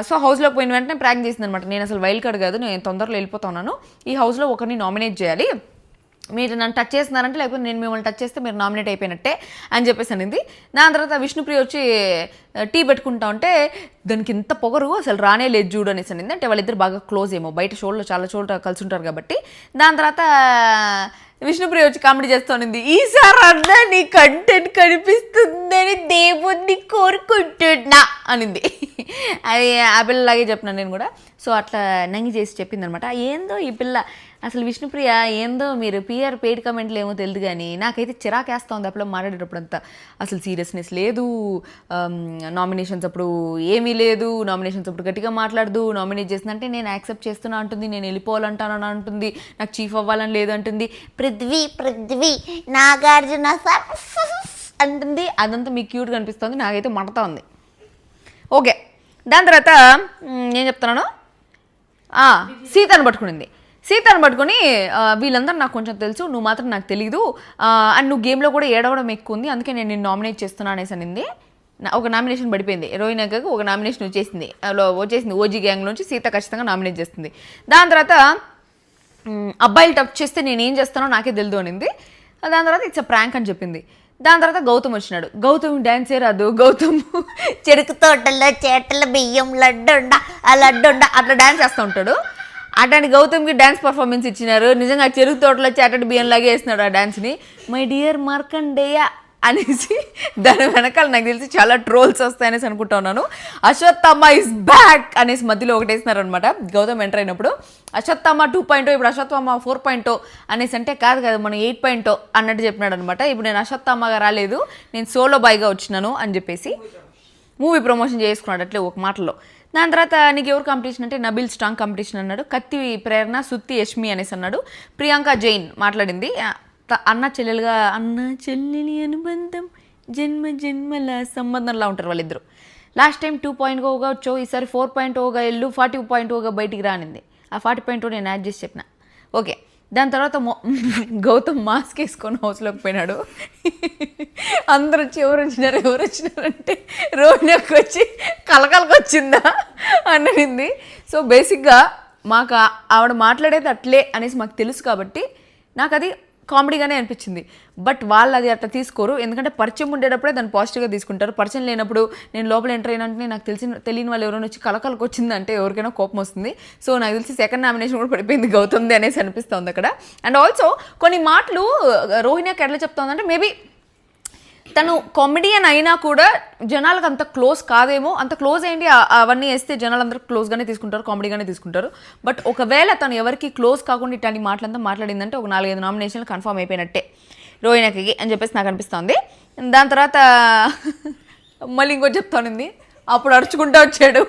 సో హౌస్లోకి పోయిన వెంటనే ప్రాంక్ చేసింది అనమాట. నేను అసలు వైల్డ్ కార్డ్ కాదు, నేను తొందరలో వెళ్ళిపోతా ఉన్నాను, ఈ హౌస్లో ఒకరిని నామినేట్ చేయాలి, మీరు నన్ను టచ్ చేస్తున్నారంటే లేకపోతే నేను మిమ్మల్ని టచ్ చేస్తే మీరు నామినేట్ అయిపోయినట్టే అని చెప్పేసి అనింది. దాని తర్వాత విష్ణుప్రియ వచ్చి టీ పెట్టుకుంటా ఉంటే దానికి ఇంత పొగరు అసలు రానే లేదు చూడు అనేసి అనింది. అంటే వాళ్ళిద్దరు బాగా క్లోజ్ ఏమో, బయట షోల్లో చాలా చోట్ల కలిసి ఉంటారు కాబట్టి. దాని తర్వాత విష్ణుప్రియ వచ్చి కామెడీ చేస్తూనింది, ఈసారి అన్నా నీ కంటెంట్ కనిపిస్తుందని దేవుణ్ణి కోరుకుంటున్నా అనింది. అది ఆ పిల్లలాగే చెప్పినాను నేను కూడా. సో అట్లా నంగి చేసి చెప్పింది అనమాట. ఏందో ఈ పిల్ల అసలు విష్ణుప్రియ ఏందో, మీరు పెయిడ్ కమెంట్లు ఏమో తెలియదు కానీ నాకైతే చిరాకేస్తా ఉంది అప్పుడు మాట్లాడేటప్పుడు అంతా. అసలు సీరియస్నెస్ లేదు, నామినేషన్స్ అప్పుడు ఏమీ లేదు, నామినేషన్స్ అప్పుడు గట్టిగా మాట్లాడదు, నామినేట్ చేసిందంటే నేను యాక్సెప్ట్ చేస్తున్నా అంటుంది, నేను వెళ్ళిపోవాలంటానని అంటుంది, నాకు చీఫ్ అవ్వాలని లేదు అంటుంది, పృథ్వీ నాగార్జున సార్ అంటుంది. అదంతా మీకు క్యూట్గా అనిపిస్తుంది, నాకైతే మంటతా ఉంది. ఓకే, దాని తర్వాత నేను చెప్తున్నాను, సీతను పట్టుకుని వీళ్ళందరూ నాకు కొంచెం తెలుసు, నువ్వు మాత్రం నాకు తెలీదు, అండ్ నువ్వు గేమ్లో కూడా ఏడవడం ఎక్కువ ఉంది, అందుకే నేను నిన్ను నామినేట్ చేస్తున్నా అనేసి అనింది. ఒక నామినేషన్ పడిపోయింది, రోహిణి అక్కకి ఒక నామినేషన్ వచ్చేసింది ఓజీ గ్యాంగ్లోంచి సీత ఖచ్చితంగా నామినేట్ చేస్తుంది. దాని తర్వాత అబ్బాయిలు టచ్ చేస్తే నేను ఏం చేస్తానో నాకే తెలియదు అనింది. దాని తర్వాత ఇట్స్ ప్రాంక్ అని చెప్పింది. దాని తర్వాత గౌతమ్ వచ్చినాడు. గౌతమ్ డాన్సే రాదు, గౌతమ్ చెరుకు తోటల్లో చేటల బియ్యం లడ్డుండ అట్లా డాన్స్ చేస్తూ ఉంటాడు. అట్లాంటి గౌతమ్కి డ్యాన్స్ పర్ఫార్మెన్స్ ఇచ్చినారు. నిజంగా చెరుకు తోటలో చేటడి బియ్యం లాగే వేస్తున్నాడు ఆ డాన్స్ని. మై డియర్ మార్కండేయ అనేసి దాని వెనకాల నాకు తెలిసి చాలా ట్రోల్స్ వస్తాయనేసి అనుకుంటా ఉన్నాను. అశ్వత్థామ ఇస్ బ్యాక్ అనేసి మధ్యలో ఒకటి వేస్తున్నారు అనమాట గౌతమ్ ఎంటర్ అయినప్పుడు. అశ్వత్థామ 2.0 ఇప్పుడు అశ్వత్థామ 4.0 అనేసి అంటే కాదు మనం 8.0 అన్నట్టు చెప్పినాడు అనమాట. ఇప్పుడు నేను అశ్వత్థామగా రాలేదు, నేను సోలో బాయ్గా వచ్చినాను అని చెప్పేసి మూవీ ప్రమోషన్ చేసుకున్నాడు అట్లే ఒక మాటలో. దాని తర్వాత నీకు ఎవరు కాంపిటీషన్ అంటే నబీల్ స్ట్రాంగ్ కాంపిటీషన్ అన్నాడు. కత్తి ప్రేరణ, సుత్తి యష్మి అనేసి అన్నాడు. ప్రియాంక జైన్ మాట్లాడింది. అన్న చెల్లెలి అనుబంధం జన్మల సంబంధంలా ఉంటారు వాళ్ళిద్దరు. లాస్ట్ టైం 2.0గా వచ్చావు, ఈసారి 4.0గా వెళ్ళు, 40.0గా బయటికి రానింది. ఆ 40.0 నేను యాడ్ చేసి చెప్పిన. ఓకే, దాని తర్వాత గౌతమ్ మాస్క్ వేసుకొని హౌస్లోకి పోయినాడు. అందరు వచ్చి ఎవరు వచ్చినారంటే రోహిణికి వచ్చి కలకలకి వచ్చిందా అనింది. సో బేసిక్గా మాకు ఆవిడ మాట్లాడేది అట్లే అనేసి మాకు తెలుసు కాబట్టి నాకు అది కామెడీగానే అనిపించింది. బట్ వాళ్ళు అది అట్లా తీసుకోరు, ఎందుకంటే పరిచయం ఉండేటప్పుడే దాన్ని పాజిటివ్గా తీసుకుంటారు. పరిచయం లేనప్పుడు నేను లోపల ఎంటర్ అయినంటే నాకు తెలియని వాళ్ళు ఎవరైనా వచ్చి కలకలకు వచ్చిందంటే ఎవరికైనా కోపం వస్తుంది. సో నాకు తెలిసి సెకండ్ నామినేషన్ కూడా పడిపోయింది గౌతమ్ది అనేసి అనిపిస్తుంది అక్కడ. అండ్ ఆల్సో కొన్ని మాటలు రోహిణికి ఎట్లా చెప్తుందంటే మేబీ తను కామెడియన్ అయినా కూడా జనాలకు అంత క్లోజ్ కాదేమో, అంత క్లోజ్ అయ్యింది అవన్నీ వేస్తే జనాలు అందరూ క్లోజ్గానే తీసుకుంటారు, కామెడీగానే తీసుకుంటారు. బట్ ఒకవేళ తను ఎవరికి క్లోజ్ కాకుండా ఇట్లాంటి మాటలంతా మాట్లాడిందంటే ఒక 4-5 నామినేషన్లు కన్ఫర్మ్ అయిపోయినట్టే రోహిణికి అని చెప్పేసి నాకు అనిపిస్తుంది. దాని తర్వాత మళ్ళీ ఇంకో చెప్తానుంది, అప్పుడు అరుచుకుంటూ వచ్చాడు,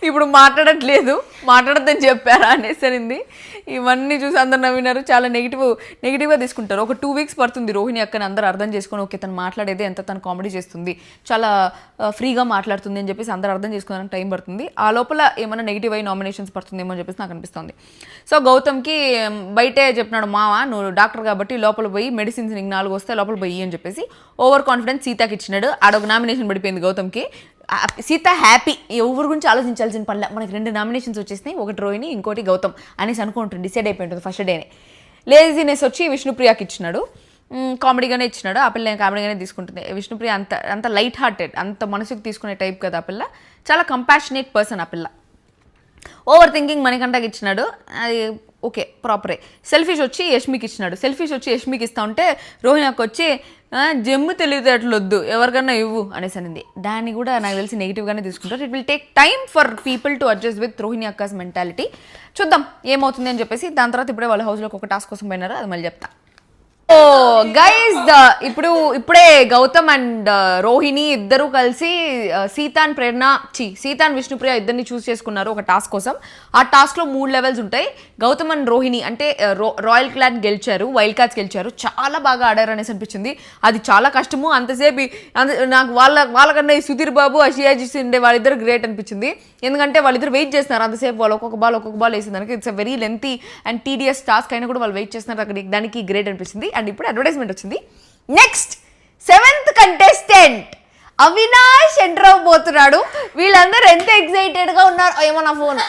ఇప్పుడు మాట్లాడద్దని చెప్పారా అనేసి అనింది. ఇవన్నీ చూసి అందరు నవ్వినారు, చాలా నెగిటివ్గా తీసుకుంటారు. ఒక 2 వీక్స్ పడుతుంది రోహిణి అక్కని అందరూ అర్థం చేసుకొని, ఓకే తను మాట్లాడేది ఎంత తను కామెడీ చేస్తుంది, చాలా ఫ్రీగా మాట్లాడుతుంది అని చెప్పేసి అందరూ అర్థం చేసుకోవడానికి టైం పడుతుంది. ఆ లోపల ఏమైనా నెగిటివ్ అయ్యి నామినేషన్స్ పడుతుందేమో అని చెప్పేసి నాకు అనిపిస్తుంది. సో గౌతమ్కి బయటే చెప్పినాడు, మామ నువ్వు డాక్టర్ కాబట్టి లోపల పోయి మెడిసిన్స్ నీకు 4 వస్తే లోపల పోయి అని చెప్పేసి ఓవర్ కాన్ఫిడెన్స్ సీతాకి ఇచ్చినాడు. ఆడొక నామినేషన్ పడిపోయింది గౌతమ్కి. సీత హ్యాపీ, ఎవరి గురించి ఆలోచించాల్సిన పనిలే, మనకి 2 నామినేషన్స్ వచ్చేసినాయి, ఒకటి రోహిణి ఇంకోటి గౌతమ్ అనేసి అనుకుంటుంది, డిసైడ్ అయిపోయి ఉంటుంది ఫస్ట్ డేనే. లేజినెస్ వచ్చి విష్ణుప్రియకి ఇచ్చినాడు, కామెడీగానే ఇచ్చినాడు. ఆ పిల్ల కామెడీగానే తీసుకుంటుంది. విష్ణుప్రియ అంత లైట్ హార్టెడ్, అంత మనసుకు తీసుకునే టైప్ కదా ఆ పిల్ల, చాలా కంపాషనేట్ పర్సన్ ఆ పిల్ల. ఓవర్ థింకింగ్ మణికంఠకి ఇచ్చినాడు, అది ఓకే ప్రాపరే. సెల్ఫిష్ వచ్చి యష్మికి ఇచ్చినాడు. సెల్ఫిష్ వచ్చి యష్మికి ఇస్తా ఉంటే రోహిణికి వచ్చి జమ్ము తెలియదేట్లు వద్దు ఎవరికన్నా ఇవ్వు అనేసి అనింది. దాన్ని కూడా నాకు తెలిసి నెగిటివ్గానే తీసుకుంటారు. It will take time for people to adjust with Rohini అక్కాస్ మెంటాలిటీ. చూద్దాం ఏమవుతుంది అని చెప్పేసి. దాని తర్వాత ఇప్పుడే వాళ్ళ హౌస్లోకి ఒక టాస్క్ కోసం పోయినారు, అది మళ్ళీ చెప్తా. ఓ గైస్, ఇప్పుడే గౌతమ్ అండ్ రోహిణి ఇద్దరు కలిసి సీత అండ్ విష్ణుప్రియ ఇద్దరిని చూస్ చేసుకున్నారు ఒక టాస్క్ కోసం. ఆ టాస్క్లో 3 లెవెల్స్ ఉంటాయి. గౌతమ్ అండ్ రోహిణి అంటే రాయల్ క్లాన్ గెలిచారు, వైల్డ్ కార్డ్స్ గెలిచారు, చాలా బాగా ఆడారు అనేసి అనిపించింది. అది చాలా కష్టము, అంతసేపు నాకు వాళ్ళకన్నా ఈ సుధీర్ బాబు అషియాజీ సిండే వాళ్ళిద్దరు గ్రేట్ అనిపించింది. ఎందుకంటే వాళ్ళిద్దరు వెయిట్ చేస్తున్నారు అంతసేపు, వాళ్ళు ఒక్కొక్క బాల్ వేసిందానికి. It's a very lengthy and tedious task అయినా కూడా వాళ్ళు వెయిట్ చేస్తున్నారు, అక్కడ దానికి గ్రేట్ అనిపించింది. అండ్ ఇప్పుడు అడ్వర్టైజ్మెంట్ వచ్చింది. Next 7th contestant Avinash enter అవబోతున్నాడు. వీళ్ళందరూ ఎంత ఎక్సైటెడ్గా ఉన్నారో, ఏమో నా ఫోన్,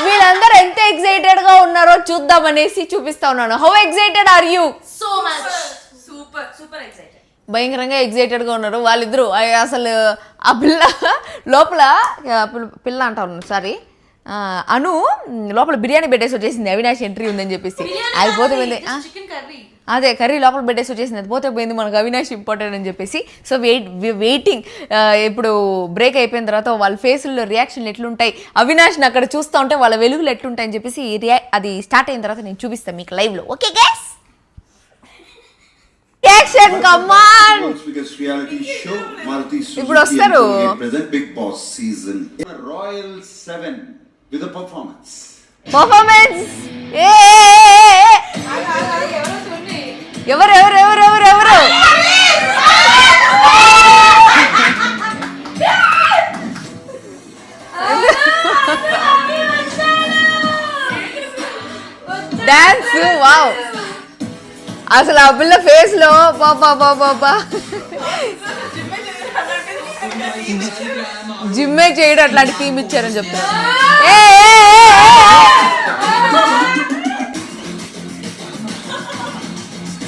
వీళ్ళందరూ ఎంత ఎక్సైటెడ్గా ఉన్నారో చూద్దామనేసి చూపిస్తా ఉన్నాను. How excited are you? So much super excited. భయంకరంగా ఎక్సైటెడ్గా ఉన్నారు వాళ్ళిద్దరూ. అసలు ఆ లోపల పిల్ల అంటా ఉన్నాను, సారీ అను లోపల బిర్యానీ పెట్టేసి వచ్చేసింది, అవినాష్ ఎంట్రీ ఉందని చెప్పేసి. అది పోతే పోయింది, అదే కర్రీ లోపల పెట్టేసి వచ్చేసింది, అది పోతే పోయింది, మనకు అవినాష్ ఇంపార్టెంట్ అని చెప్పేసి. So waiting. ఇప్పుడు బ్రేక్ అయిపోయిన తర్వాత వాళ్ళ ఫేసుల్లో రియాక్షన్లు ఎట్లుంటాయి, అవినాష్ని అక్కడ చూస్తూ ఉంటే వాళ్ళ వెలుగులు ఎట్లుంటాయని చెప్పేసి అది స్టార్ట్ అయిన తర్వాత నేను చూపిస్తాను మీకు లైవ్లో. Okay guys, action come on. ఇప్పుడు వస్తారు Big Boss season royal 7 with a performance. ఎవరు డాన్స్, వావ్. అసలు ఆ పిల్ల ఫేస్ లో బాబా జిమ్మే చేయడం అట్లాంటి థీమ్ ఇచ్చారని చెప్తున్నారు.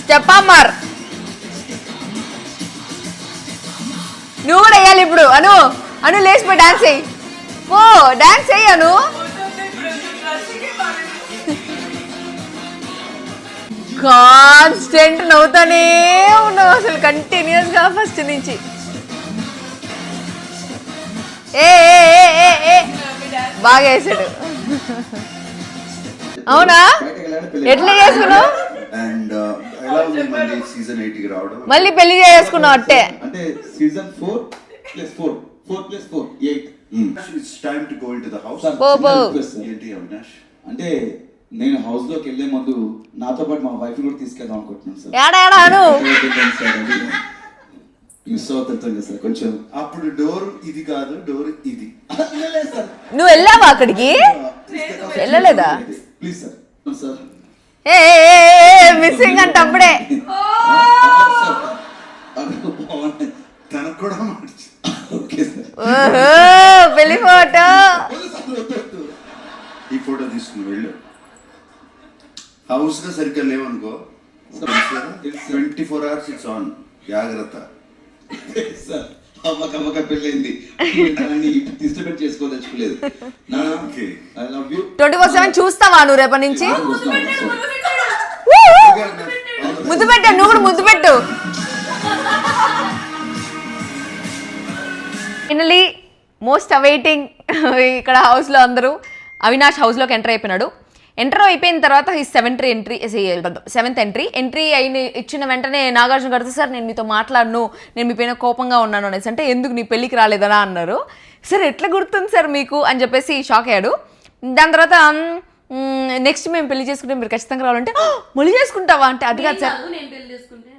స్టెప్ అమ్మార్, నువ్వు కూడా వేయాలి ఇప్పుడు. అను లేచిపోయి డాన్స్ చెయ్యి, డాన్స్ చెయ్యి అను. కాన్స్టెంట్ నవ్వుతానే ఉన్నావు అసలు కంటిన్యూస్ గా ఫస్ట్ నుంచి. బాగా వేసాడు. అవునా, ఎట్లా చేసుకున్నావు? మళ్ళీ పెళ్లి చేసుకున్నావు అట్టే? అంటే season 4 + 4 + 4 8. It's time to go into the house. ఏంటి అవినాష్? అంటే నేను హౌస్ లోకి వెళ్లే ముందు నాతో పాటు మా వైఫ్ కూడా తీసుకెళ్దాం అనుకుంటున్నాను సార్. ఏడాను మిస్ అవుతుంది సార్ కొంచెం. అప్పుడు డోర్ ఇది కాదు, డోర్ ఇది. నువ్వు వెళ్ళావా అక్కడికి? వెళ్ళలేదా? Please sir. సార్ మిస్సింగ్ అంటే అప్పుడే తనకు కూడా పెళ్లి ఫోటో. ఈ ఫోటో తీసుకుని వెళ్ళు. హౌస్ గా సరిగ్గా లేవనుకో 24 hours it's on. జాగ్రత్త. సార్ అమ్మకమ్మక పెళ్ళైంది డిస్టర్బెన్స్ చేసుకోదలుచుకోలేదు. Okay. I love you. 24/7 చూస్తావా నువ్వు రేపటి నుంచి? ముద్దు పెట్టు, నువ్వు కూడా ముద్దు పెట్టు. ఫైనలీ మోస్ట్ అవైటింగ్ ఇక్కడ హౌస్లో అందరూ అవినాష్ హౌస్లోకి ఎంటర్ అయిపోయినాడు. ఎంటర్ అయిపోయిన తర్వాత ఈ సెవెంత్ ఎంట్రీ అయిన ఇచ్చిన వెంటనే నాగార్జున గారితో సార్ నేను మీతో మాట్లాడను, నేను మీ పైన కోపంగా ఉన్నాను అనేసి అంటే ఎందుకు నీ పెళ్ళికి రాలేదనా అన్నారు. సార్ ఎట్లా గుర్తుంది సార్ మీకు అని చెప్పేసి షాక్ అయ్యాడు. దాని తర్వాత నెక్స్ట్ మేము పెళ్లి చేసుకుంటే మీరు ఖచ్చితంగా రావాలంటే మళ్ళీ చేసుకుంటావా అంటే అది కాదు సార్ నేను పెళ్లి చేసుకుంటే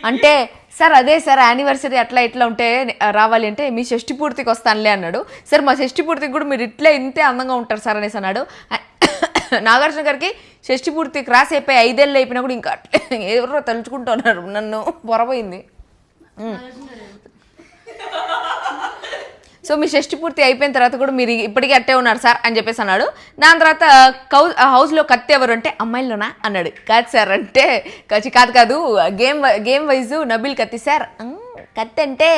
అంటే సార్ అదే సార్ యానివర్సరీ అట్లా ఇట్లా ఉంటే రావాలి అంటే మీ షష్టి పూర్తికి వస్తానులే అన్నాడు. సార్ మా షష్టి పూర్తికి కూడా మీరు ఇట్లే ఇంతే అందంగా ఉంటారు సార్ అనేసి అన్నాడు. నాగార్జున గారికి షష్టి పూర్తి క్రాస్ అయిపోయి 5 ఏళ్ళు అయిపోయినా కూడా ఇంకా అట్లే ఎవరో తలుచుకుంటున్నారు, నన్ను పొరపోయింది. సో మీ షష్టి పూర్తి అయిపోయిన తర్వాత కూడా మీరు ఇప్పటికీ అట్టే ఉన్నారు సార్ అని చెప్పేసి అన్నాడు. దాని తర్వాత హౌస్లో కత్తి ఎవరు అంటే అమ్మాయిలోనా అన్నాడు. కాదు సార్ అంటే కాదు గేమ్ వైజ్ నబీల్ కత్తి సార్, కత్తి అంటే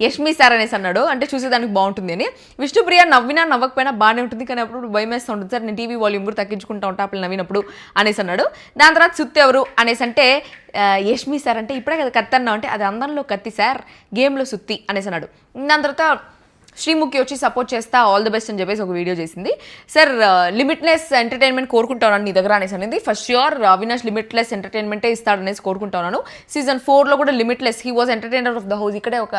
యష్మి సార్ అనేసి అన్నాడు. అంటే చూసేదానికి బాగుంటుంది అని. విష్ణుప్రియ నవ్వినా నవ్వకపోయినా బాగానే ఉంటుంది కానీ అప్పుడు భయం వేస్తూ ఉంటుంది సార్, నేను టీవీ వాల్యూమ్ కూడా తగ్గించుకుంటా ఉంటా అప్పుడు నవ్వినప్పుడు అనేసి అన్నాడు. దాని తర్వాత సుత్తి ఎవరు అనేసి అంటే యష్మి సార్ అంటే ఇప్పుడే కదా కత్తి అన్నావు అంటే అది అందంలో కత్తి సార్, గేమ్లో సుత్తి అనేసి అన్నాడు. దాని తర్వాత శ్రీముఖి వచ్చి సపోర్ట్ చేస్తా ఆల్ ది బెస్ట్ అని చెప్పేసి ఒక వీడియో చేసింది. సార్ లిమిట్లెస్ ఎంటర్టైన్మెంట్ కోరుకుంటాను నీ దగ్గర అనేసి అనేది. ఫస్ట్ ష్యూర్ అవినాష్ లిమిట్లెస్ ఎంటర్టైన్మెంటే ఇస్తాడనేసి కోరుకుంటున్నాను. సీజన్ 4లో కూడా limitless he was entertainer of the house. ఇక్కడే ఒక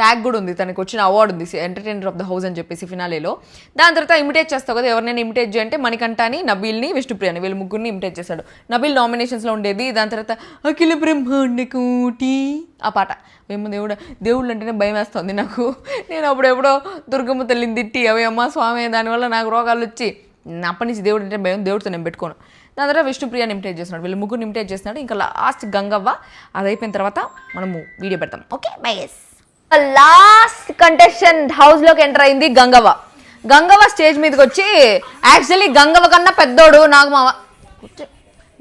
ట్యాగ్ కూడా ఉంది, తనకు వచ్చిన అవార్డు ఉంది ఎంటర్టైనర్ ఆఫ్ ద హౌస్ అని చెప్పేసి ఫినాలేలో. దాని తర్వాత ఇమిటేట్ చేస్తావు కదా, ఎవరినైనా ఇమిటేట్ చేయంటే మణికంఠని, నబీల్ని, విష్ణుప్రియని వీళ్ళు ముగ్గురిని ఇమిటేట్ చేశాడు. నబీల్ నామినేషన్స్లో ఉండేది. దాని తర్వాత అఖిల బ్రహ్మాండ కోటి ఆ పాట ఏమో దేవుళ్ళు అంటేనే భయం వేస్తుంది నాకు. నేను అప్పుడెప్పుడో దుర్గమ్మ తల్లిని తిట్టి అవి అమ్మ స్వామి దానివల్ల నాకు రోగాలు వచ్చి అప్పటి నుంచి దేవుడు అంటే భయం, దేవుడితో నేను పెట్టుకోను. దాని తర్వాత విష్ణుప్రియని ఇమిటేట్ చేస్తున్నాడు, వీళ్ళు ముగ్గురు ఇమిటేట్ చేస్తున్నాడు. ఇంకా లాస్ట్ గంగవ్వ. అది అయిపోయిన తర్వాత మనము వీడియో పెడతాం. Okay by. లాస్ట్ కంటెస్టెంట్ హౌస్లోకి ఎంటర్ అయింది గంగవ్వ. గంగవ్వ స్టేజ్ మీదకి వచ్చి యాక్చువల్లీ గంగవ్వ కన్నా పెద్దోడు నాగమావ,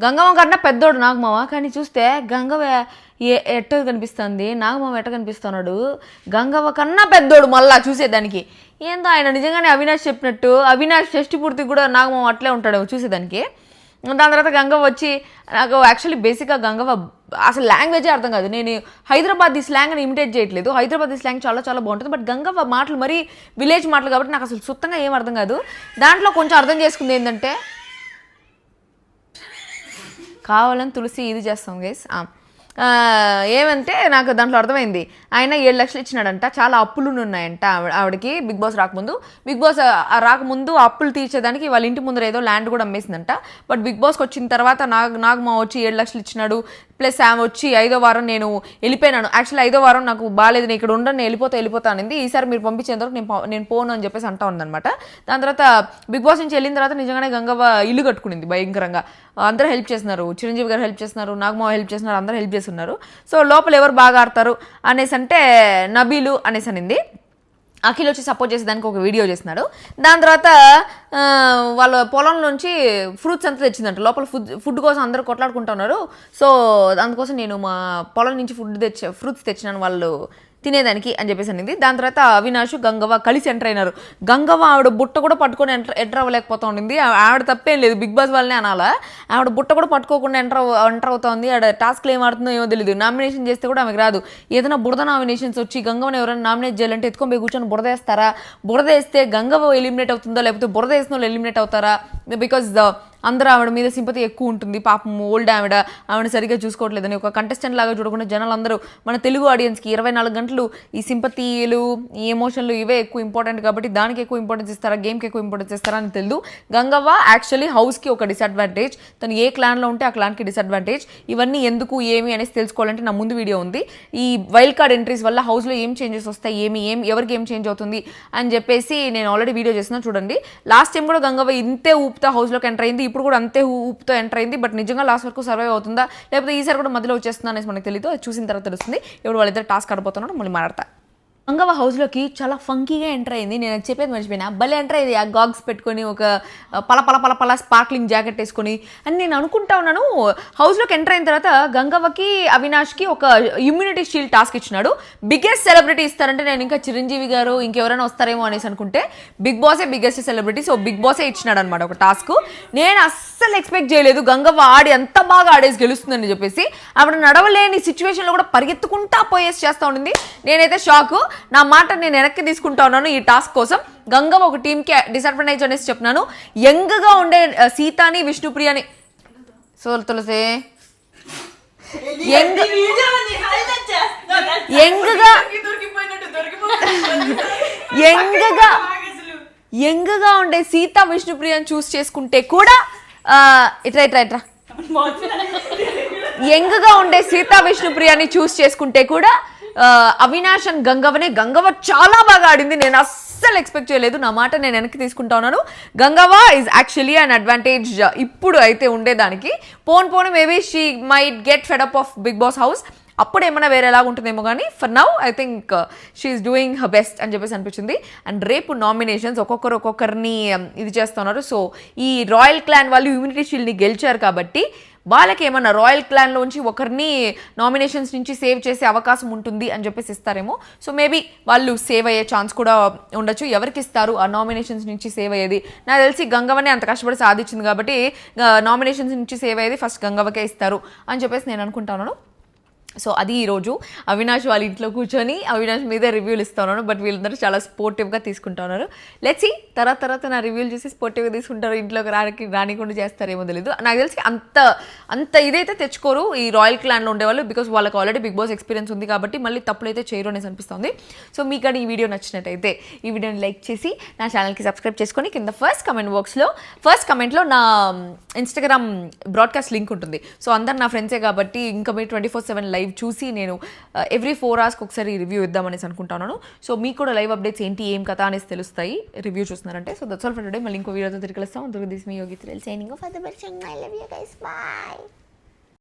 గంగవ్వ కన్నా పెద్దోడు నాగమావ, కానీ చూస్తే గంగవ్వ ఎట్ట కనిపిస్తుంది, నాగమావ ఎట్ట కనిపిస్తున్నాడు, గంగవ్వ కన్నా పెద్దోడు మళ్ళా చూసేదానికి. ఏందో ఆయన నిజంగానే అవినాష్ చెప్పినట్టు అవినాష్ షష్టి పూర్తికి కూడా నాగమావ అట్లే ఉంటాడు చూసేదానికి. దాని తర్వాత గంగవ్వ వచ్చి నాకు యాక్చువల్లీ బేసిక్గా గంగవ్వ అసలు లాంగ్వేజే అర్థం కాదు. నేను హైదరాబాద్ ఈ స్లాంగ్ని ఇమిటేట్ చేయట్లేదు, హైదరాబాద్ ఈ స్లాంగ్ చాలా చాలా బాగుంటుంది. బట్ గంగవ్వ మాటలు మరీ విలేజ్ మాటలు కాబట్టి నాకు అసలు సుత్తంగా ఏం అర్థం కాదు. దాంట్లో కొంచెం అర్థం చేసుకుంది ఏంటంటే కావాలని తులసి ఇది చేస్తాం గైస్. ఏమంటే నాకు దాంట్లో అర్థమైంది, ఆయన 7 లక్షలు ఇచ్చినాడంట, చాలా అప్పులు ఉన్నాయంట ఆవిడకి బిగ్ బాస్ రాకముందు. బిగ్ బాస్ రాకముందు అప్పులు తీర్చేదానికి వాళ్ళ ఇంటి ముందర ఏదో ల్యాండ్ కూడా అమ్మేసిందంట. బట్ బిగ్ బాస్కి వచ్చిన తర్వాత నాగమా వచ్చి 7 లక్షలు ఇచ్చినాడు. ప్లస్ ఆమె వచ్చి 5వ వారం నేను వెళ్ళిపోయినాను, యాక్చువల్లీ 5వ వారం నాకు బాగాలేదు, నేను ఇక్కడ ఉండను, నేను వెళ్ళిపోతా అనేది. ఈసారి మీరు పంపించేందుకు నేను పోను అని చెప్పేసి అంటా ఉందనమాట. దాని తర్వాత బిగ్ బాస్ నుంచి వెళ్ళిన తర్వాత నిజంగానే గంగవ్వ ఇల్లు కట్టుకునింది భయంకరంగా. అందరూ హెల్ప్ చేస్తున్నారు, చిరంజీవి గారు హెల్ప్ చేస్తున్నారు, నాగమావ హెల్ప్ చేస్తున్నారు, అందరూ హెల్ప్ చేస్తున్నారు. సో లోపల ఎవరు బాగా ఆడతారు అనేసి అంటే నబీలు అనేసి అనింది. అఖిల్ వచ్చి సపోర్ట్ చేసేదానికి ఒక వీడియో చేస్తున్నాడు. దాని తర్వాత వాళ్ళ పొలం నుంచి ఫ్రూట్స్ అంతా తెచ్చిందంట. లోపల ఫుడ్ కోసం అందరూ కొట్లాడుకుంటున్నారు. సో అందుకోసం నేను మా పొలం నుంచి ఫ్రూట్స్ తెచ్చినాను వాళ్ళు తినేదానికి అని చెప్పేసి అనింది. దాని తర్వాత అవినాష్ గంగవ్వ కలిసి ఎంటర్ అయినారు. గంగవ్వ ఆవిడ బుట్ట కూడా పట్టుకొని ఎంటర్ అవ్వలేకపోతా ఉండింది. ఆవిడ తప్పేం లేదు, బిగ్ బాస్ వాళ్ళనే అనాలా. ఆవిడ బుట్ట కూడా పట్టుకోకుండా ఎంటర్ అవుతుంది. ఆవిడ టాస్క్లు ఏం ఆడుతుందో ఏమో తెలియదు. నామినేషన్ చేస్తే కూడా ఆమెకు రాదు. ఏదైనా బురద నామినేషన్స్ వచ్చి గంగవ్వని ఎవరైనా నామినేట్ చేయాలంటే ఎత్తుకొని పోయి కూర్చొని బురద వేస్తారా? బురద వేస్తే గంగవ్వ ఎలిమినేట్ అవుతుందా లేకపోతే బురద వేసిన వాళ్ళు ఎలిమినేట్ అవుతారా? బికాజ్ అందరూ ఆవిడ మీద సింపతి ఎక్కువ ఉంటుంది. పాపం ఓల్డ్ ఆవిడ సరిగ్గా చూసుకోవట్లేదని ఒక కంటెస్టెంట్ లాగా చూడకుండా జనాలు అందరూ మన తెలుగు ఆడియన్స్కి 24 గంటలు ఈ సింపతీలు ఈ ఎమోషన్లు ఇవే ఎక్కువ ఇంపార్టెంట్ కాబట్టి దానికి ఎక్కువ ఇంపార్టెన్స్ ఇస్తారా, గేమ్కి ఎక్కువ ఇంపార్టెన్స్ ఇస్తారా అని తెలియదు. గంగవ్వ యాక్చువల్లీ హౌస్కి ఒక డిసడ్వాంటేజ్, తను ఏ క్లాన్లో ఉంటే ఆ క్లాన్కి డిసడ్వాంటేజ్. ఇవన్నీ ఎందుకు ఏమి అనేసి తెలుసుకోవాలంటే నా ముందు వీడియో ఉంది. ఈ వైల్డ్ కార్డ్ ఎంట్రీస్ వల్ల హౌస్లో ఏం చేంజెస్ వస్తాయి, ఎవరికి ఏం చేంజ్ అవుతుంది అని చెప్పేసి నేను ఆల్రెడీ వీడియో చేస్తున్నా చూడండి. లాస్ట్ టైం కూడా గంగవ్వ ఇంతే ఊపుతా హౌస్లోకి ఎంటర్ అయింది, ఇప్పుడు కూడా అంతే ఊపుతో ఎంటర్ అయింది. బట్ నిజంగా లాస్ట్ వరకు సర్వైవ్ అవుతుందా లేకపోతే ఈసారి కూడా మధ్యలో వచ్చేస్తుందా అనేసి మనకు తెలియదు. అది చూసిన తర్వాత తెలుస్తుంది. ఇప్పుడు వాళ్ళిద్దరు టాస్క్ ఆడిపోతున్నాడు. మళ్ళీ మాట్లాడతా. గంగవ్వ హౌస్లోకి చాలా ఫంకీగా ఎంటర్ అయింది. నేను అది చెప్పేది మర్చిపోయినా. భలే ఎంటర్ అయింది. ఆ గాగ్స్ పెట్టుకొని ఒక పల స్పార్క్లింగ్ జాకెట్ వేసుకొని అని నేను అనుకుంటా ఉన్నాను. హౌస్లోకి ఎంటర్ అయిన తర్వాత గంగవ్వకి అవినాష్కి ఒక ఇమ్యూనిటీ షీల్డ్ టాస్క్ ఇచ్చినాడు. బిగ్గెస్ట్ సెలబ్రిటీ ఇస్తారంటే నేను ఇంకా చిరంజీవి గారు ఇంకెవరైనా వస్తారేమో అనేసి అనుకుంటే బిగ్ బాసే బిగ్గెస్ట్ సెలబ్రిటీ. సో బిగ్ బాసే ఇచ్చినాడు అనమాట ఒక టాస్క్. నేను అస్సలు ఎక్స్పెక్ట్ చేయలేదు గంగవ్వ ఆడి అంత బాగా ఆడేసి గెలుస్తుందని చెప్పేసి. ఆవిడ నడవలేని సిచ్యువేషన్లో కూడా పరిగెత్తుకుంటా పోయేసి చేస్తూ ఉండింది. నేనైతే షాకు. నా మాట నేను వెనక్కి తీసుకుంటా ఉన్నాను ఈ టాస్క్ కోసం. గంగవ్వ ఒక టీంకి డిసడ్వాంటేజ్ అనేసి చెప్తున్నాను. యంగ్గా ఉండే సీతాని విష్ణుప్రియని తులసి యంగ్గా ఉండే సీత విష్ణుప్రియని చూస్ చేసుకుంటే కూడా ఇట్రా యంగ్గా ఉండే సీతా విష్ణుప్రియని చూస్ చేసుకుంటే కూడా అవినాష్ అండ్ గంగవ్వ చాలా బాగా ఆడింది. నేను అస్సలు ఎక్స్పెక్ట్ చేయలేదు. నా మాట నేను వెనక్కి తీసుకుంటా ఉన్నాను. Gangavva is actually an advantage ఇప్పుడు అయితే ఉండేదానికి. పోను maybe she might get fed up of big boss house. అప్పుడు ఏమైనా వేరేలాగా ఉంటుందేమో కానీ for now I think she's doing her best అని చెప్పేసి అనిపించింది. అండ్ రేపు నామినేషన్స్ ఒక్కొక్కరిని ఇది చేస్తున్నారు. సో ఈ రాయల్ క్లాన్ వాళ్ళు ఇమ్యూనిటీ షీల్డ్ని గెలిచారు కాబట్టి వాళ్ళకి ఏమన్నా రాయల్ క్లాన్లోంచి ఒకరిని నామినేషన్స్ నుంచి సేవ్ చేసే అవకాశం ఉంటుంది అని చెప్పేసి ఇస్తారేమో. సో మేబీ వాళ్ళు సేవ్ అయ్యే ఛాన్స్ కూడా ఉండొచ్చు. ఎవరికి ఇస్తారు ఆ నామినేషన్స్ నుంచి సేవ్ అయ్యేది? నాకు తెలిసి గంగవ్వనే అంత కష్టపడి సాధించింది కాబట్టి నామినేషన్స్ నుంచి సేవ్ అయ్యేది ఫస్ట్ గంగవ్వకే ఇస్తారు అని చెప్పేసి నేను అనుకుంటున్నాను. సో అది ఈరోజు అవినాష్ వాళ్ళ ఇంట్లో కూర్చొని అవినాష్ మీద రివ్యూలు ఇస్తా ఉన్నాను. బట్ వీళ్ళందరూ చాలా స్పోర్టివ్గా తీసుకుంటా ఉన్నారు. లెట్స్ సీ తర్వాత నా రివ్యూలు చేసి స్పోర్టివ్గా తీసుకుంటారు. ఇంట్లోకి రానికుండా చేస్తారేమో తెలీదు. నాకు తెలిసి అంత ఇదైతే తెచ్చుకోరు ఈ రాయల్ క్లాన్లో ఉండేవాళ్ళు. బికాస్ వాళ్ళకి ఆల్రెడీ బిగ్ బాస్ ఎక్స్పీరియన్స్ ఉంది కాబట్టి మళ్ళీ తప్పులైతే చేయరు అనేసి అనిపిస్తుంది. సో మీకు కానీ ఈ వీడియో నచ్చినట్టయితే ఈ వీడియోని లైక్ చేసి నా ఛానల్కి సబ్స్క్రైబ్ చేసుకొని కింద ఫస్ట్ కమెంట్లో నా ఇన్స్టాగ్రామ్ బ్రాడ్కాస్ట్ లింక్ ఉంటుంది. సో అందరు నా ఫ్రెండ్సే కాబట్టి ఇంకా మీరు 24/7 లైవ్ చూసి నేను ఎవ్రీ 4 hours ఒకసారి రివ్యూ ఇద్దామనేసి అనుకుంటున్నాను. సో మీకు కూడా లైవ్ అప్డేట్స్ ఏంటి ఏం కథ అనేసి తెలుస్తాయి రివ్యూ చూస్తున్నారంటే. So that's all for today. మళ్ళీ ఇంకో వీడియోతో తిరిగి కలుస్తాం. This me Yogi thrill signing off. I love you guys. Bye.